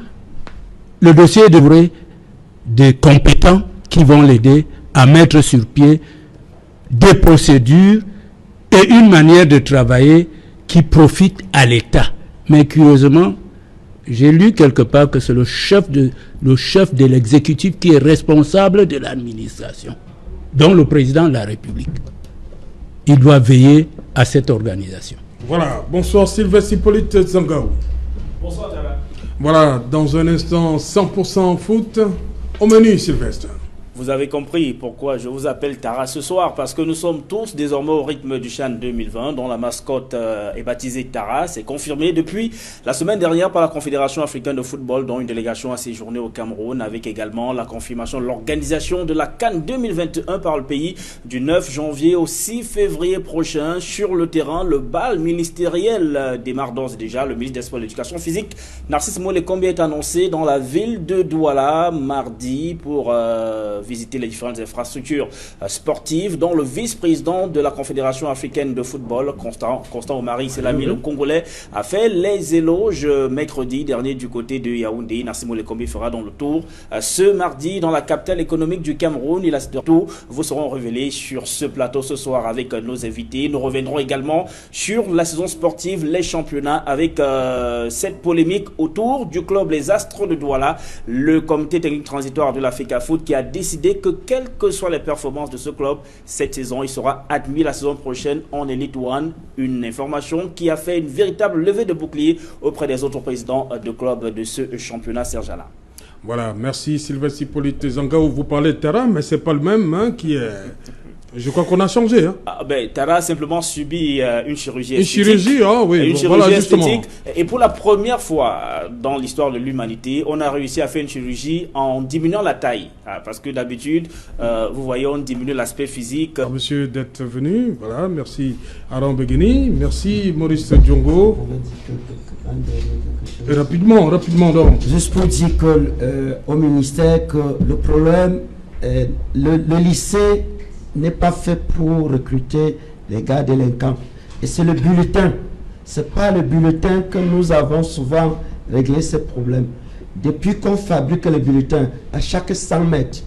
le dossier devrait des compétents qui vont l'aider à mettre sur pied des procédures et une manière de travailler qui profite à l'État. Mais curieusement, j'ai lu quelque part que c'est le chef de l'exécutif qui est responsable de l'administration, dont le président de la République. Il doit veiller à cette organisation. Voilà. Bonsoir Sylvestre Hippolyte Zangaou. Bonsoir Tara. Voilà, dans un instant 100% foot. Au menu, Sylvestre. Vous avez compris pourquoi je vous appelle Tara ce soir, parce que nous sommes tous désormais au rythme du CHAN 2020, dont la mascotte est baptisée Tara. C'est confirmé depuis la semaine dernière par la Confédération africaine de football, dont une délégation a séjourné au Cameroun, avec également la confirmation de l'organisation de la CAN 2021 par le pays du 9 janvier au 6 février prochain. Sur le terrain, le bal ministériel démarre d'ores et déjà. Le ministre des Sports et de l'Éducation physique, Narcisse Molekombi, est annoncé dans la ville de Douala mardi pour visiter les différentes infrastructures sportives, dont le vice-président de la Confédération africaine de football, Constant Omari Selami, le Congolais, a fait les éloges mercredi dernier du côté de Yaoundé. Nassimo Lekombi fera dans le tour ce mardi dans la capitale économique du Cameroun. Il a tout vous seront révélés sur ce plateau ce soir avec nos invités. Nous reviendrons également sur la saison sportive, les championnats, avec cette polémique autour du club Les Astres de Douala, le comité technique transitoire de la FECAFOOT qui a décidé que quelles que soient les performances de ce club cette saison, il sera admis la saison prochaine en Elite One. Une information qui a fait une véritable levée de bouclier auprès des autres présidents de clubs de ce championnat, Serge Alain. Voilà, merci Sylvestre Hippolyte Zangao. Vous parlez de Tara, mais c'est pas le même qui est... Je crois qu'on a changé. Hein. Tara a simplement subi une chirurgie esthétique. Une chirurgie, oui. Une chirurgie esthétique. Et pour la première fois dans l'histoire de l'humanité, on a réussi à faire une chirurgie en diminuant la taille. Parce que d'habitude, vous voyez, on diminue l'aspect physique. Monsieur d'être venu. Voilà, merci Aaron Beguini. Merci Maurice Diongo. Et rapidement donc. Juste pour dire au ministère que le problème, le lycée n'est pas fait pour recruter les gars délinquants. Et c'est le bulletin. C'est pas le bulletin que nous avons souvent réglé ces problèmes. Depuis qu'on fabrique le bulletin, à chaque 100 mètres,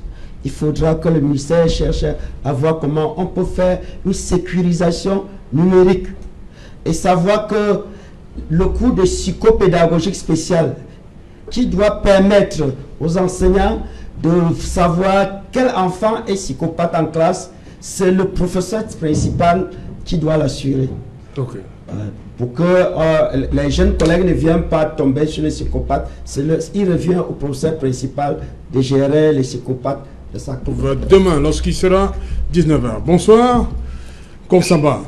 il faudra que le ministère cherche à voir comment on peut faire une sécurisation numérique. Et savoir que le cours de psychopédagogique spécial qui doit permettre aux enseignants de savoir quel enfant est psychopathe en classe, c'est le professeur principal qui doit l'assurer. Okay. Pour que les jeunes collègues ne viennent pas tomber sur les psychopathes, il revient au professeur principal de gérer les psychopathes de sa classe. Demain, lorsqu'il sera 19h. Bonsoir, Konsamba.